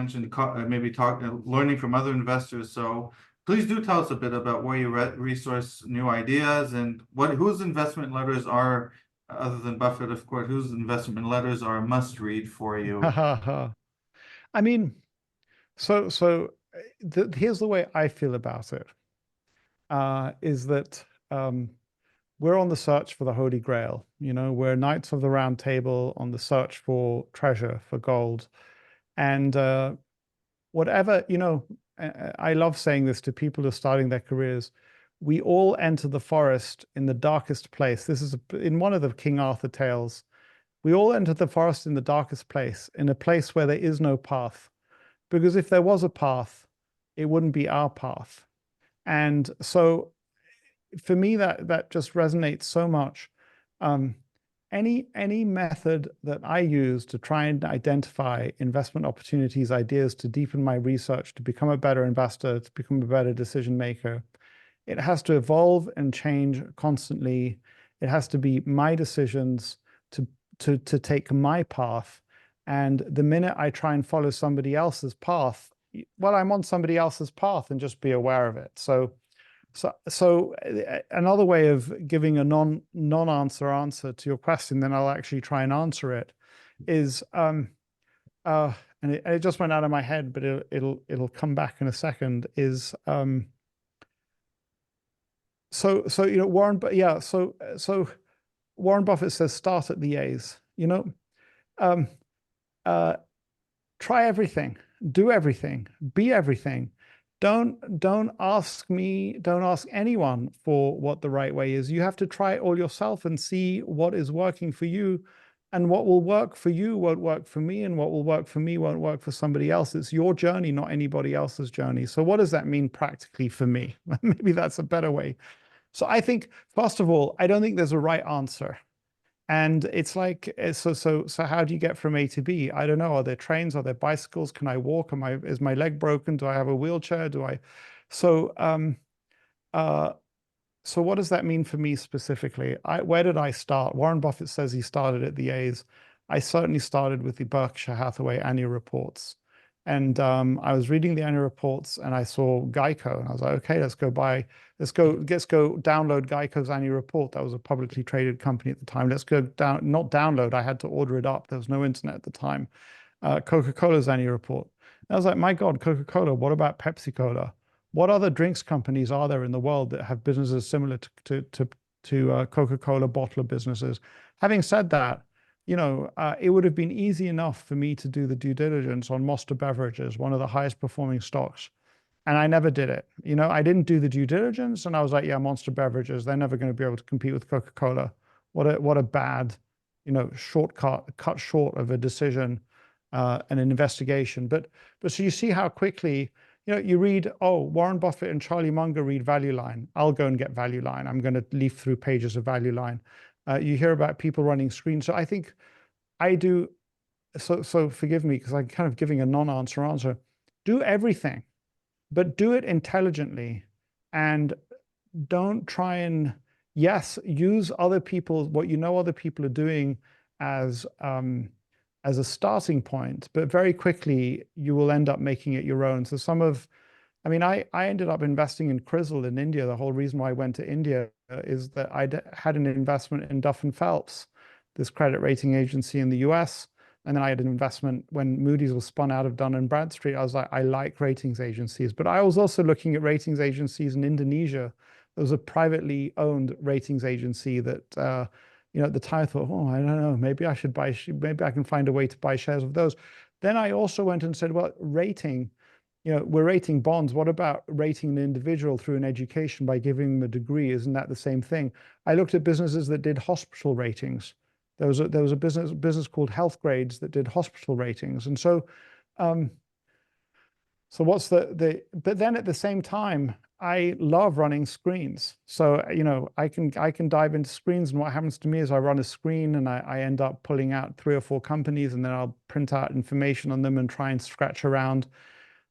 from other investors. So please do tell us a bit about where you resource new ideas and whose investment letters are, other than Buffett, of course, whose investment letters are a must read for you. I mean, here's the way I feel about it. Is that we're on the search for the Holy Grail. We're Knights of the Round Table on the search for treasure, for gold. And whatever, I love saying this to people who are starting their careers. We all enter the forest in the darkest place. This is in one of the King Arthur tales. We all enter the forest in the darkest place, in a place where there is no path. Because if there was a path, it wouldn't be our path. And so for me, that just resonates so much. Any method that I use to try and identify investment opportunities, ideas, to deepen my research, to become a better investor, to become a better decision maker, it has to evolve and change constantly. It has to be my decisions to take my path. And the minute I try and follow somebody else's path, well, I'm on somebody else's path, and just be aware of it. So another way of giving a non-answer answer to your question, then I'll actually try and answer it, is and it just went out of my head, but it'll come back in a second. Is Warren Buffett says, start at the A's. Try everything, do everything, be everything. Don't ask anyone for what the right way is. You have to try it all yourself and see what is working for you, and what will work for you won't work for me, and what will work for me won't work for somebody else. It's your journey, not anybody else's journey. So what does that mean practically for me? Maybe that's a better way. So I think, first of all, I don't think there's a right answer. And it's like, so how do you get from A to B? I don't know. Are there trains? Are there bicycles? Can I walk? Is my leg broken? Do I have a wheelchair? So what does that mean for me specifically? Where did I start? Warren Buffett says he started at the A's. I certainly started with the Berkshire Hathaway annual reports. And I was reading the annual reports, and I saw Geico, and I was like, okay, let's go download Geico's annual report. That was a publicly traded company at the time. Let's go not download. I had to order it up. There was no internet at the time. Coca-Cola's annual report. And I was like, my God, Coca-Cola. What about Pepsi-Cola? What other drinks companies are there in the world that have businesses similar to Coca-Cola bottler businesses? Having said that, it would have been easy enough for me to do the due diligence on Monster Beverages, one of the highest performing stocks. And I never did it. I didn't do the due diligence, and I was like, yeah, Monster Beverages, they're never going to be able to compete with Coca-Cola. What a bad, cut short of a decision and an investigation. But so you see how quickly you know, you read, oh, Warren Buffett and Charlie Munger read Value Line. I'll go and get Value Line. I'm going to leaf through pages of Value Line. You hear about people running screens. So I think I do. So forgive me because I'm kind of giving a non-answer answer. Do everything, but do it intelligently, and don't try and, yes, use other people, what you know other people are doing as a starting point, but very quickly you will end up making it your own. So I mean, I ended up investing in Crizzle in India. The whole reason why I went to India is that I had an investment in Duff and Phelps, this credit rating agency in the US. And then I had an investment when Moody's was spun out of Dun & Bradstreet. I was like, I like ratings agencies. But I was also looking at ratings agencies in Indonesia. There was a privately owned ratings agency that, you know, at the time I thought, oh, I don't know, maybe I should buy, maybe I can find a way to buy shares of those. Then I also went and said, well, rating, you know, we're rating bonds. What about rating an individual through an education by giving them a degree? Isn't that the same thing? I looked at businesses that did hospital ratings. There was a business called Health Grades that did hospital ratings. And so, so what's but then at the same time, I love running screens. So, you know, I can dive into screens, and what happens to me is I run a screen and I end up pulling out 3 or 4 companies, and then I'll print out information on them and try and scratch around.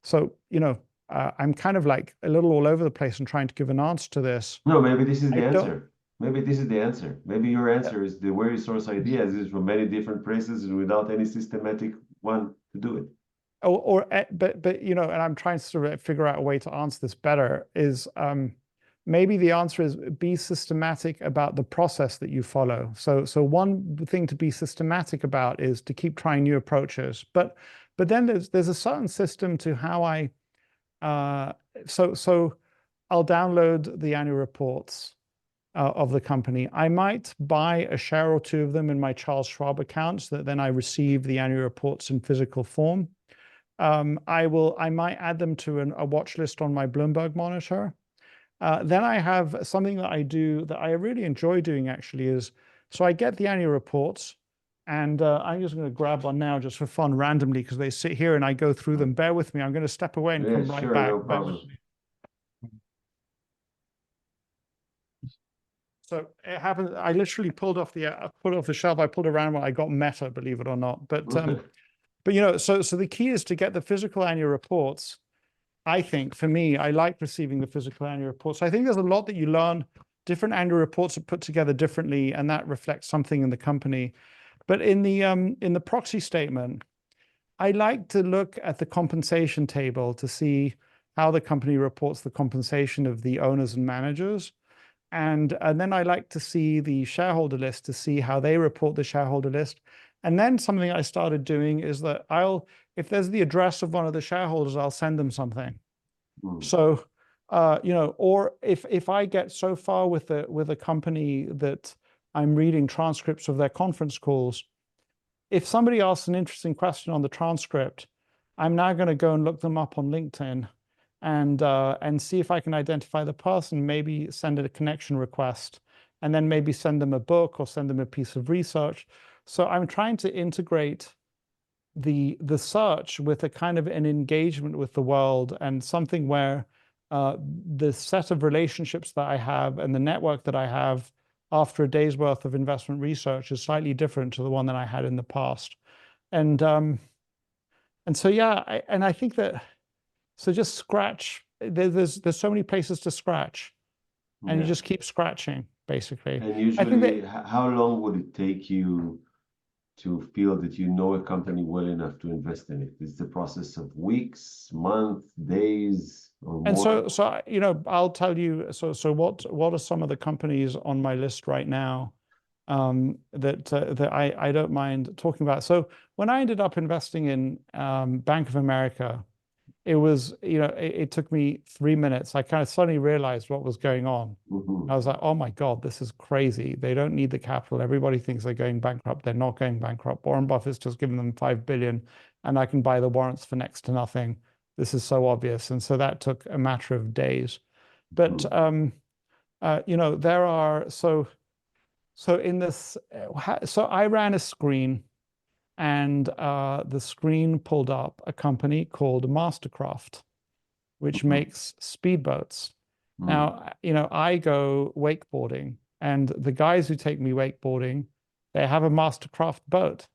So, you know, I'm kind of like a little all over the place and trying to give an answer to this. No, maybe this is the answer. Maybe this is the answer. Maybe your answer is the way you source ideas is from many different places and without any systematic one to do it. But you know, and I'm trying to sort of figure out a way to answer this better, is maybe the answer is be systematic about the process that you follow. So one thing to be systematic about is to keep trying new approaches. But then there's a certain system to how so I'll download the annual reports of the company. I might buy a share or 2 of them in my Charles Schwab account so that then I receive the annual reports in physical form. I might add them to a watch list on my Bloomberg monitor. Then I have something that I do that I really enjoy doing actually is, so I get the annual reports, and I'm just going to grab one now just for fun randomly because they sit here and I go through them. Bear with me. I'm going to step away and come right back. No problem. So it happened. I literally pulled off the shelf. I pulled around when I got meta, believe it or not. But you know, so the key is to get the physical annual reports. I think for me, I like receiving the physical annual reports. I think there's a lot that you learn. Different annual reports are put together differently, and that reflects something in the company. But in the proxy statement, I like to look at the compensation table to see how the company reports the compensation of the owners and managers. And then I like to see the shareholder list to see how they report the shareholder list. And then something I started doing is that if there's the address of one of the shareholders, I'll send them something. So, you know, or if I get so far with a company that I'm reading transcripts of their conference calls, if somebody asks an interesting question on the transcript, I'm now going to go and look them up on LinkedIn and see if I can identify the person, maybe send a connection request, and then maybe send them a book or send them a piece of research. So I'm trying to integrate the search with a kind of an engagement with the world, and something where the set of relationships that I have and the network that I have after a day's worth of investment research is slightly different to the one that I had in the past. And so, yeah, I think that, so just scratch. There's so many places to scratch, and you just keep scratching, basically. And usually, how long would it take you to feel that you know a company well enough to invest in it? Is the process of weeks, months, days, or more? And so you know, I'll tell you. So what are some of the companies on my list right now that I don't mind talking about? So when I ended up investing in Bank of America, it was, you know, it took me 3 minutes. I kind of suddenly realized what was going on. I was like, oh my God, this is crazy. They don't need the capital. Everybody thinks they're going bankrupt. They're not going bankrupt. Warren Buffett's just given them $5 billion, and I can buy the warrants for next to nothing. This is so obvious. And so that took a matter of days. But, you know, there are, so in this, so I ran a screen, and the screen pulled up a company called Mastercraft. which makes speedboats. Mm. Now, you know, I go wakeboarding, and the guys who take me wakeboarding, they have a Mastercraft boat.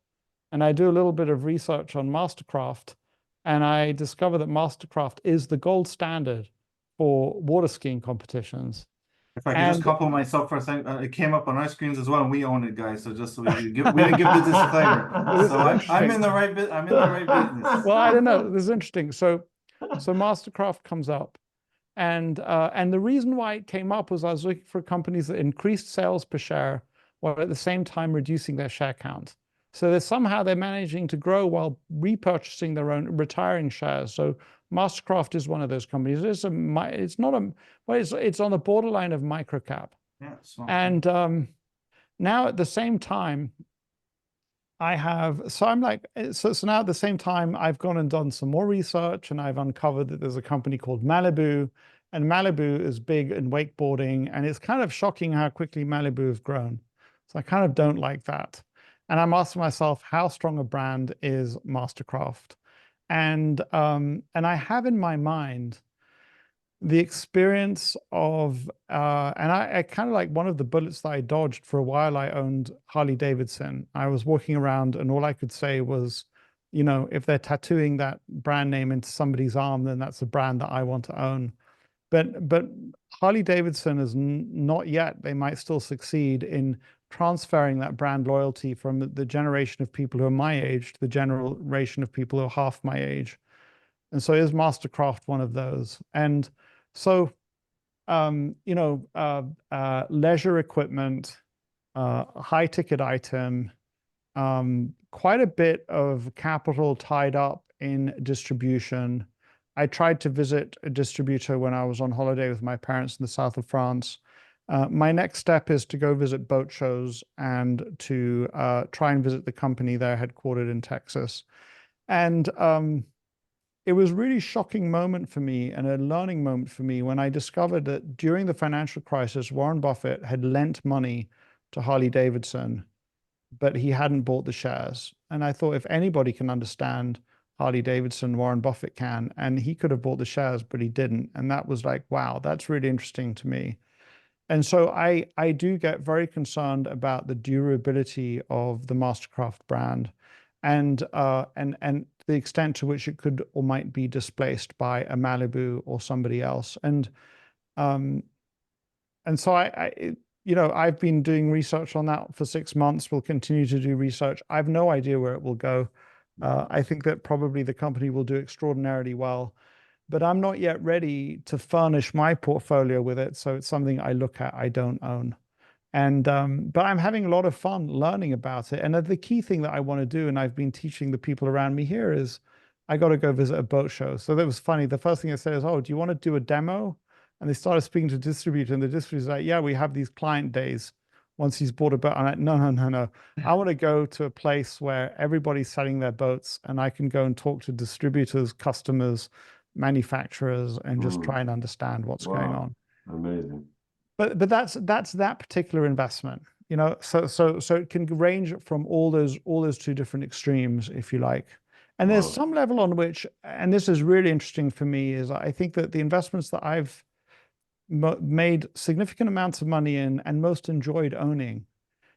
And I do a little bit of research on Mastercraft, and I discover that Mastercraft is the gold standard for water skiing competitions. If I could just couple myself for a second, it came up on our screens as well, and we own it, guys. So just so we didn't give the disclaimer. So I'm in the right bit. I'm in the right business. Well, I don't know. This is interesting. So Mastercraft comes up, and the reason why it came up was I was looking for companies that increased sales per share while at the same time reducing their share count. So that somehow they're managing to grow while repurchasing their own, retiring shares. So Mastercraft is one of those companies. It's on the borderline of microcap. Yeah, small. And now at the same time, now at the same time, I've gone and done some more research, and I've uncovered that there's a company called Malibu, and Malibu is big in wakeboarding, and it's kind of shocking how quickly Malibu has grown. So I kind of don't like that. And I'm asking myself, how strong a brand is Mastercraft? And I have in my mind the experience of, and I kind of like one of the bullets that I dodged for a while. I owned Harley Davidson. I was walking around, and all I could say was, you know, if they're tattooing that brand name into somebody's arm, then that's a brand that I want to own. But Harley Davidson is not yet. They might still succeed in transferring that brand loyalty from the generation of people who are my age to the generation of people who are half my age. And so is Mastercraft one of those? And so, you know, leisure equipment, high ticket item, quite a bit of capital tied up in distribution. I tried to visit a distributor when I was on holiday with my parents in the south of France. My next step is to go visit boat shows and to try and visit the company there headquartered in Texas. And it was a really shocking moment for me and a learning moment for me when I discovered that during the financial crisis, Warren Buffett had lent money to Harley Davidson, but he hadn't bought the shares. And I thought, if anybody can understand Harley Davidson, Warren Buffett can, and he could have bought the shares, but he didn't. And that was like, wow, that's really interesting to me. And so I do get very concerned about the durability of the Mastercraft brand, and the extent to which it could or might be displaced by a Malibu or somebody else. And so you know, I've been doing research on that for 6 months. We'll continue to do research. I have no idea where it will go. I think that probably the company will do extraordinarily well, but I'm not yet ready to furnish my portfolio with it. So it's something I look at, I don't own. And but I'm having a lot of fun learning about it. And the key thing that I want to do, and I've been teaching the people around me here, is I got to go visit a boat show. So that was funny. The first thing I said is, oh, do you want to do a demo? And they started speaking to a distributor, and the distributor's like, yeah, we have these client days once he's bought a boat. I'm like, no. I want to go to a place where everybody's selling their boats, and I can go and talk to distributors, customers, manufacturers, and just try and understand what's going on. Amazing. But that's that particular investment, you know. So it can range from all those two different extremes, if you like. And there's some level on which, and this is really interesting for me, is I think that the investments that I've made significant amounts of money in and most enjoyed owning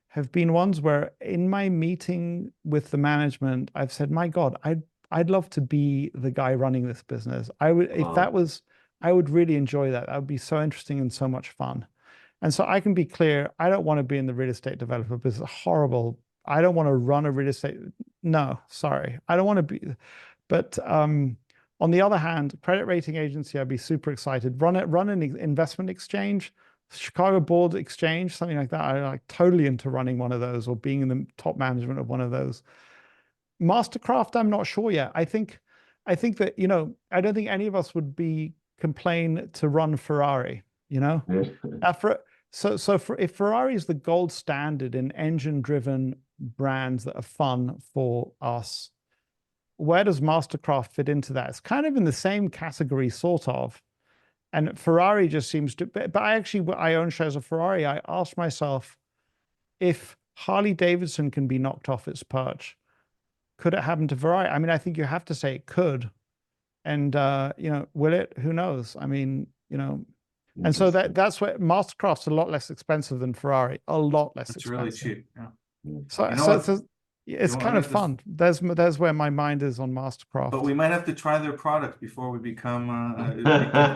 have been ones where, in my meeting with the management, I've said, my God, I'd love to be the guy running this business. I would, if that was, I would really enjoy that. That would be so interesting and so much fun. And so I can be clear, I don't want to be in the real estate developer business. Horrible. I don't want to run a real estate. No, sorry. I don't want to be. But on the other hand, credit rating agency, I'd be super excited. Run an investment exchange, Chicago Board Exchange, something like that. I'm like totally into running one of those or being in the top management of one of those. Mastercraft, I'm not sure yet. I think that, you know, I don't think any of us would complain to run Ferrari, you know? If Ferrari is the gold standard in engine-driven brands that are fun for us, where does Mastercraft fit into that? It's kind of in the same category, sort of. And Ferrari just seems to, but I own shares of Ferrari. I asked myself, if Harley Davidson can be knocked off its perch, could it happen to Ferrari? I mean, I think you have to say it could. And will it? Who knows? I mean, and so that's where Mastercraft's a lot less expensive than Ferrari, a lot less It's expensive. really cheap. Yeah. So it's kind of fun. There's where my mind is on Mastercraft. But we might have to try their product before we become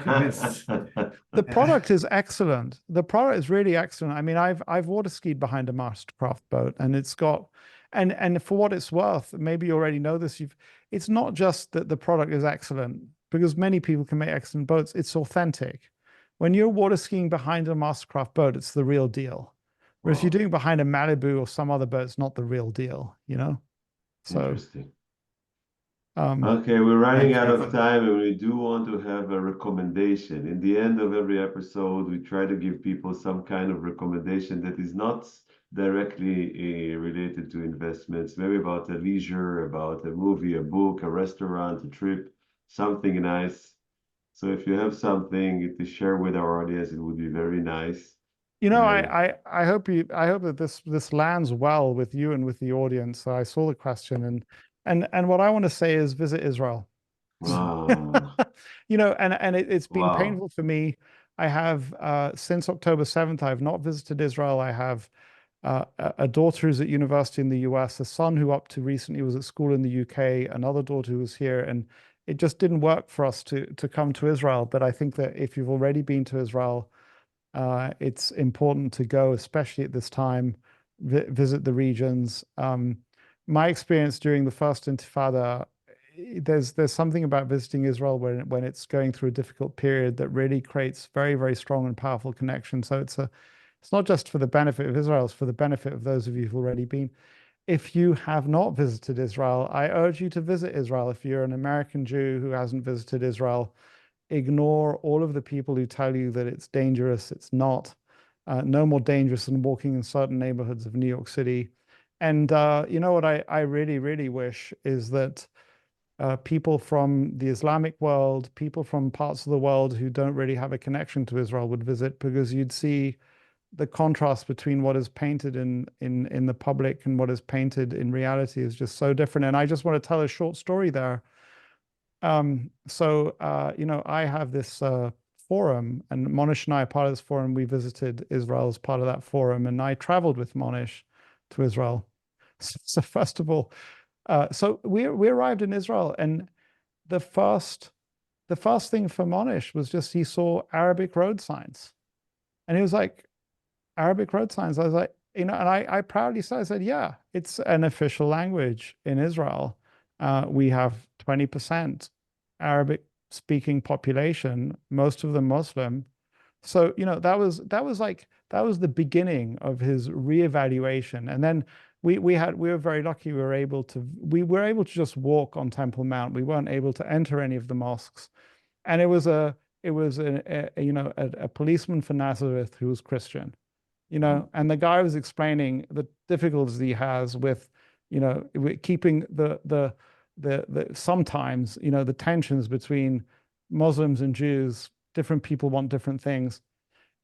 convinced. The product is excellent. The product is really excellent. I mean, I've water skied behind a Mastercraft boat, and it's got, and for what it's worth, maybe you already know this. It's not just that the product is excellent, because many people can make excellent boats. It's authentic. When you're water skiing behind a Mastercraft boat, it's the real deal. Whereas if you're doing behind a Malibu or some other boat, it's not the real deal, So, interesting. Okay, we're running out of time, and we do want to have a recommendation. In the end of every episode, we try to give people some kind of recommendation that is not directly related to investments, maybe about a leisure, about a movie, a book, a restaurant, a trip, something nice. So if you have something to share with our audience, it would be very nice. I hope that this lands well with you and with the audience. So I saw the question, and what I want to say is visit Israel. Wow. And it's been painful for me. I have since October 7th, I have not visited Israel. I have a daughter who's at university in the US, a son who up to recently was at school in the UK, another daughter who was here, and it just didn't work for us to come to Israel. But I think that if you've already been to Israel, it's important to go, especially at this time, visit the regions. My experience during the first Intifada, there's something about visiting Israel when it's going through a difficult period that really creates very, very strong and powerful connection. So it's not just for the benefit of Israel, it's for the benefit of those of you who've already been. If you have not visited Israel, I urge you to visit Israel. If you're an American Jew who hasn't visited Israel, ignore all of the people who tell you that it's dangerous. It's not. No more dangerous than walking in certain neighborhoods of New York City. And what I really, really wish is that people from the Islamic world, people from parts of the world who don't really have a connection to Israel would visit, because you'd see the contrast between what is painted in the public and what is painted in reality is just so different. And I just want to tell a short story there. I have this forum, and Monish and I are part of this forum. We visited Israel as part of that forum, and I traveled with Monish to Israel. So first of all, so we arrived in Israel, and the first thing for Monish was just he saw Arabic road signs, and he was like, Arabic road signs. I was like, and I proudly said, yeah, it's an official language in Israel. We have 20% Arabic speaking population, most of them Muslim. So, that was the beginning of his reevaluation. And then we were very lucky. We were able to just walk on Temple Mount. We weren't able to enter any of the mosques. And it was a policeman for Nazareth who was Christian, and the guy was explaining the difficulties he has with, keeping the sometimes, the tensions between Muslims and Jews. Different people want different things.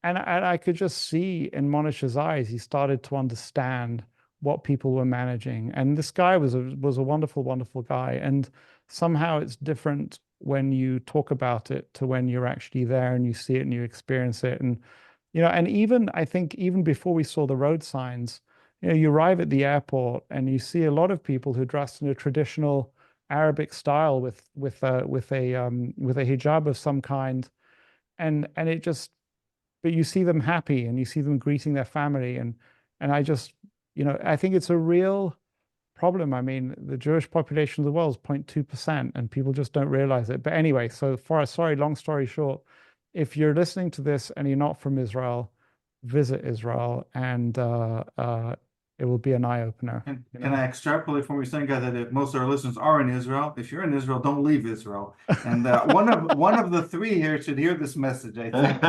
And I could just see in Monish's eyes, he started to understand what people were managing. And this guy was a wonderful, wonderful guy. And somehow it's different when you talk about it to when you're actually there and you see it and you experience it. And, and I think even before we saw the road signs, you arrive at the airport and you see a lot of people who dress in a traditional Arabic style with a hijab of some kind, and it just, but you see them happy and you see them greeting their family, and I just, I think it's a real problem. I mean, the Jewish population of the world is 0.2%, and people just don't realize it. But anyway, so long story short, if you're listening to this and you're not from Israel, visit Israel, and it will be an eye-opener. Can I extrapolate from what you're saying, guys, that if most of our listeners are in Israel, if you're in Israel, don't leave Israel. And one of the three here should hear this message, I think.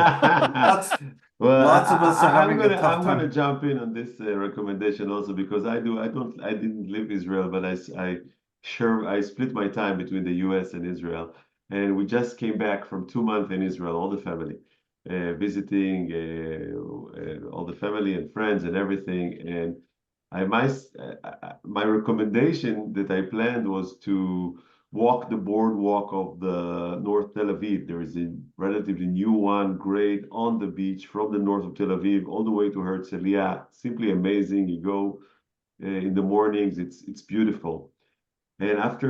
Lots of us are having a tough time. I'm going to jump in on this recommendation also, because I didn't live Israel, but I split my time between the US and Israel. And we just came back from 2 months in Israel, all the family, visiting all the family and friends and everything. And my recommendation that I planned was to walk the boardwalk of the North Tel Aviv. There is a relatively new one, great, on the beach from the north of Tel Aviv all the way to Herzliya. Simply amazing. You go in the mornings, it's beautiful. And after,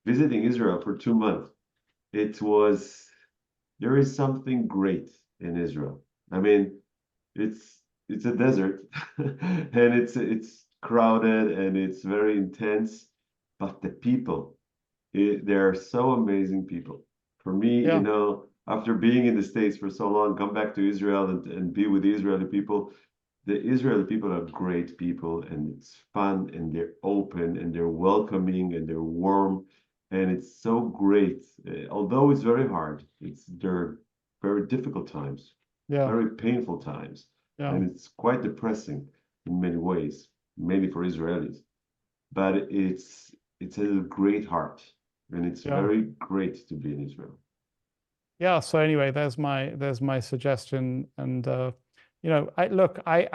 visiting Israel for 2 months, there is something great in Israel. I mean, it's a desert and it's crowded and it's very intense, but the people, they're so amazing people. For me, after being in the States for so long, come back to Israel and be with the Israeli people. The Israeli people are great people, and it's fun, and they're open, and they're welcoming, and they're warm, and it's so great. Although it's very hard, they're very difficult times, very painful times, and it's quite depressing in many ways, mainly for Israelis. But it has a great heart, and it's very great to be in Israel. Yeah. So anyway, there's my suggestion, and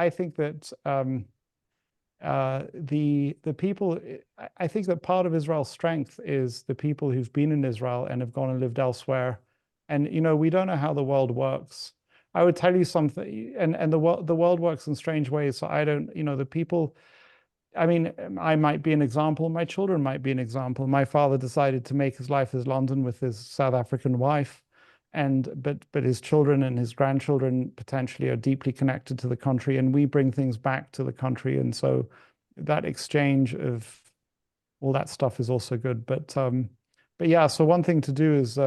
I think that the people. I think that part of Israel's strength is the people who've been in Israel and have gone and lived elsewhere, and we don't know how the world works. I would tell you something, and the world works in strange ways. So I don't, the people. I mean, I might be an example. My children might be an example. My father decided to make his life as London with his South African wife. But his children and his grandchildren potentially are deeply connected to the country, and we bring things back to the country, and so that exchange of all that stuff is also good. But yeah, so one thing to do is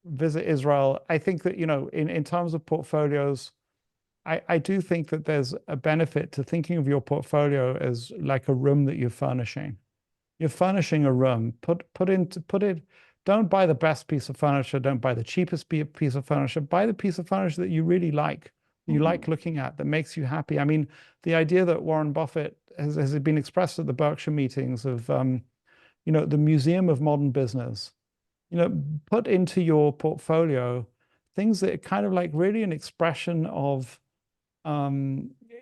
visit Israel. I think that in terms of portfolios, I do think that there's a benefit to thinking of your portfolio as like a room that you're furnishing. You're furnishing a room. Put it. Don't buy the best piece of furniture. Don't buy the cheapest piece of furniture. Buy the piece of furniture that you really like, you like looking at, that makes you happy. I mean, the idea that Warren Buffett has been expressed at the Berkshire meetings of, the Museum of Modern Business, put into your portfolio things that are kind of like really an expression of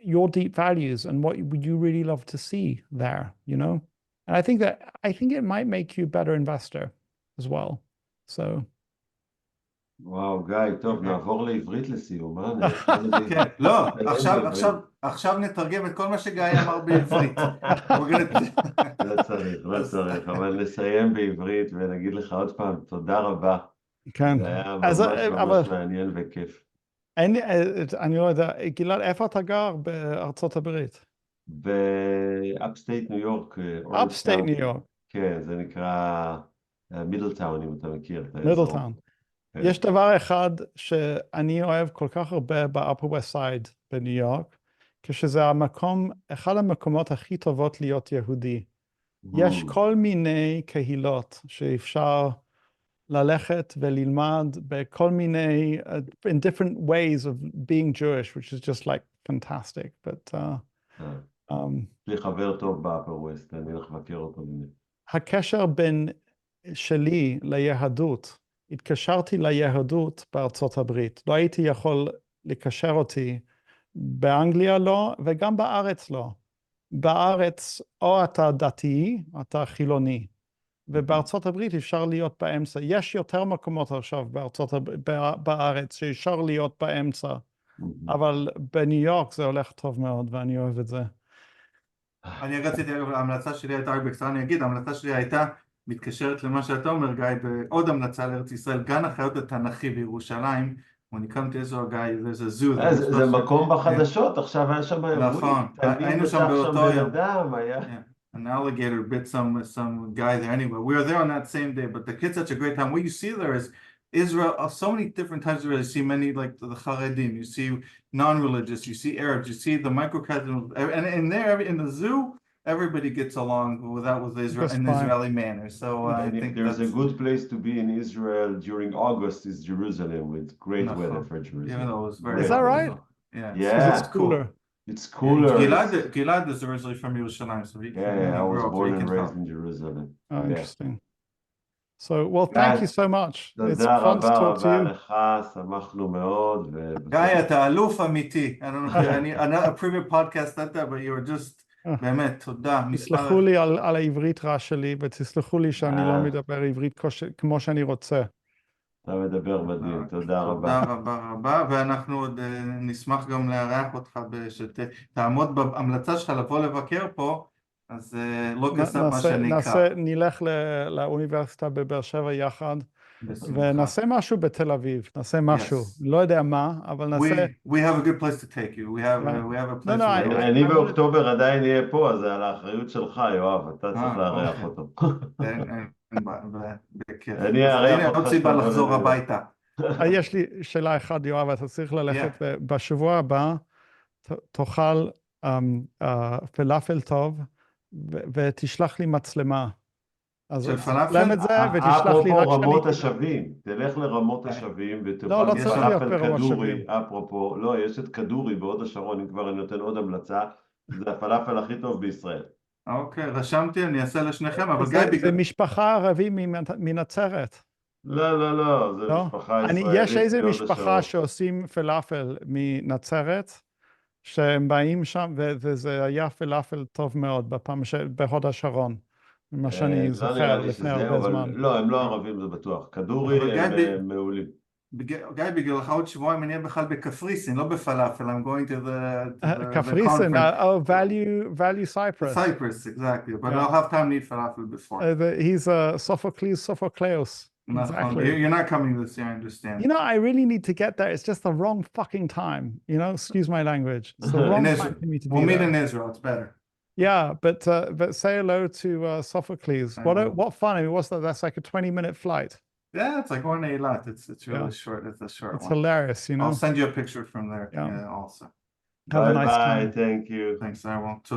your deep values and what you really love to see there, And I think it might make you a better investor as well. So. וואו, גיא, טוב, נעבור לעברית לסיום, כן, לא, עכשיו נתרגם את כל מה שגיא אמר בעברית. לא צריך, אבל נסיים בעברית ונגיד לך עוד פעם, תודה רבה. כן. זה היה ממש מעניין וכיף. אני לא יודע, גלעד, איפה אתה גר בארצות הברית? באפסטייט ניו יורק. אפסטייט ניו יורק. כן, זה נקרא מידלטאון, אם אתה מכיר. מידלטאון. יש דבר אחד שאני אוהב כל כך הרבה ב-Upper West Side בניו יורק, כשזה אחד המקומות הכי טובות להיות יהודי. יש כל מיני קהילות שאפשר ללכת וללמד בכל מיני, in different ways of being Jewish, which is just like fantastic. But לי חבר טוב ב-Upper West, אני הולך לבקר אותו. הקשר בין שלי ליהדות, התקשרתי ליהדות בארצות הברית. לא הייתי יכול לקשר אותי באנגליה לא, וגם בארץ לא. בארץ או אתה דתי, אתה חילוני. ובארצות הברית אפשר להיות באמצע. יש יותר מקומות עכשיו בארץ שאפשר להיות באמצע. אבל בניו יורק זה הולך טוב מאוד, ואני אוהב את זה. אני רציתי, ההמלצה שלי הייתה, רק בקצרה אני אגיד, ההמלצה שלי הייתה מתקשרת למה שאתה אומר, גיא, בעוד המלצה לארץ ישראל, גן החיות התנ"כי בירושלים. When you come to Israel, guy, there's a zoo. זה מקום בחדשות, עכשיו היה שם נכון, היינו שם באותו יום. An alligator bit some guy there. Anyway, we were there on that same day, but the kid's such a great time. What you see there is Israel, so many different types of Israel. You see many, like the Haredim, you see non-religious, you see Arabs, you see the microcosm, and in there, in the zoo, everybody gets along with Israel in Israeli manner. So I think there's a good place to be in Israel during August is Jerusalem, with great weather for Jerusalem. Even though it was very is that right? Yeah, it's cooler. It's cooler. Gilad is originally from Yerushalayim, so I was born and raised in Jerusalem. Oh, interesting. So, well, thank you so much. It's fun to talk to you. שמחנו מאוד. Guy, אתה אלוף אמיתי. I don't know if a previous podcast that, but you were just באמת, תודה. תסלחו לי על העברית רע שלי, ותסלחו לי שאני לא מדבר עברית כמו שאני רוצה. אתה מדבר מדהים, תודה רבה. תודה רבה רבה, ואנחנו עוד נשמח גם לארח אותך, שתעמוד בהמלצה שלך לבוא לבקר פה, אז לא כסף מה שנקרא. נלך לאוניברסיטה בבאר שבע יחד, ונעשה משהו בתל אביב, נעשה משהו, לא יודע מה, אבל נעשה... We have a good place to take you, we have a place to go. אני באוקטובר עדיין אהיה פה, אז זה על האחריות שלך, יואב, אתה צריך לארח אותו. בכיף. אני אארח אותך. עוד סיבה לחזור הביתה. יש לי שאלה אחת, יואב, אתה צריך ללכת בשבוע הבא, תאכל פלאפל טוב, ותשלח לי מצלמה. של פלאפל? אפרופו רמות השבים, תלך לרמות השבים ותאכל פלאפל כדורי, אפרופו, לא, יש את כדורי בהוד השרון, אם כבר אני נותן עוד המלצה, זה הפלאפל הכי טוב בישראל. אוקיי, רשמתי, אני אעשה לשניכם, אבל זה משפחה ערבית מנצרת. לא, זה משפחה ישראלית. יש איזה משפחה שעושים פלאפל מנצרת, שהם באים שם, וזה היה פלאפל טוב מאוד בהוד השרון. מה שאני זוכר לפני הרבה זמן. לא, הם לא ערבים, זה בטוח. כדורי הם מעולים. גיא, בגללך עוד שבועיים אני אהיה בכלל בקפריסין, לא בפלאפל. I'm going to the קפריסין, value Cyprus. Cyprus, exactly. But I'll have time to eat falafel before. He's Sophocles. Exactly. You're not coming this year, I understand. You know, I really need to get there. It's just the wrong fucking time. You know, excuse my language. It's the wrong time for me to be there. We'll meet in Israel, it's better. Yeah, but say hello to Sophocles. What fun! I mean, what's that? That's like a 20-minute flight. Yeah, it's like going to Eilat. It's really short. It's a short one. It's hilarious, you know. I'll send you a picture from there also. Have a nice time. Bye, thank you. Thanks, I will. So,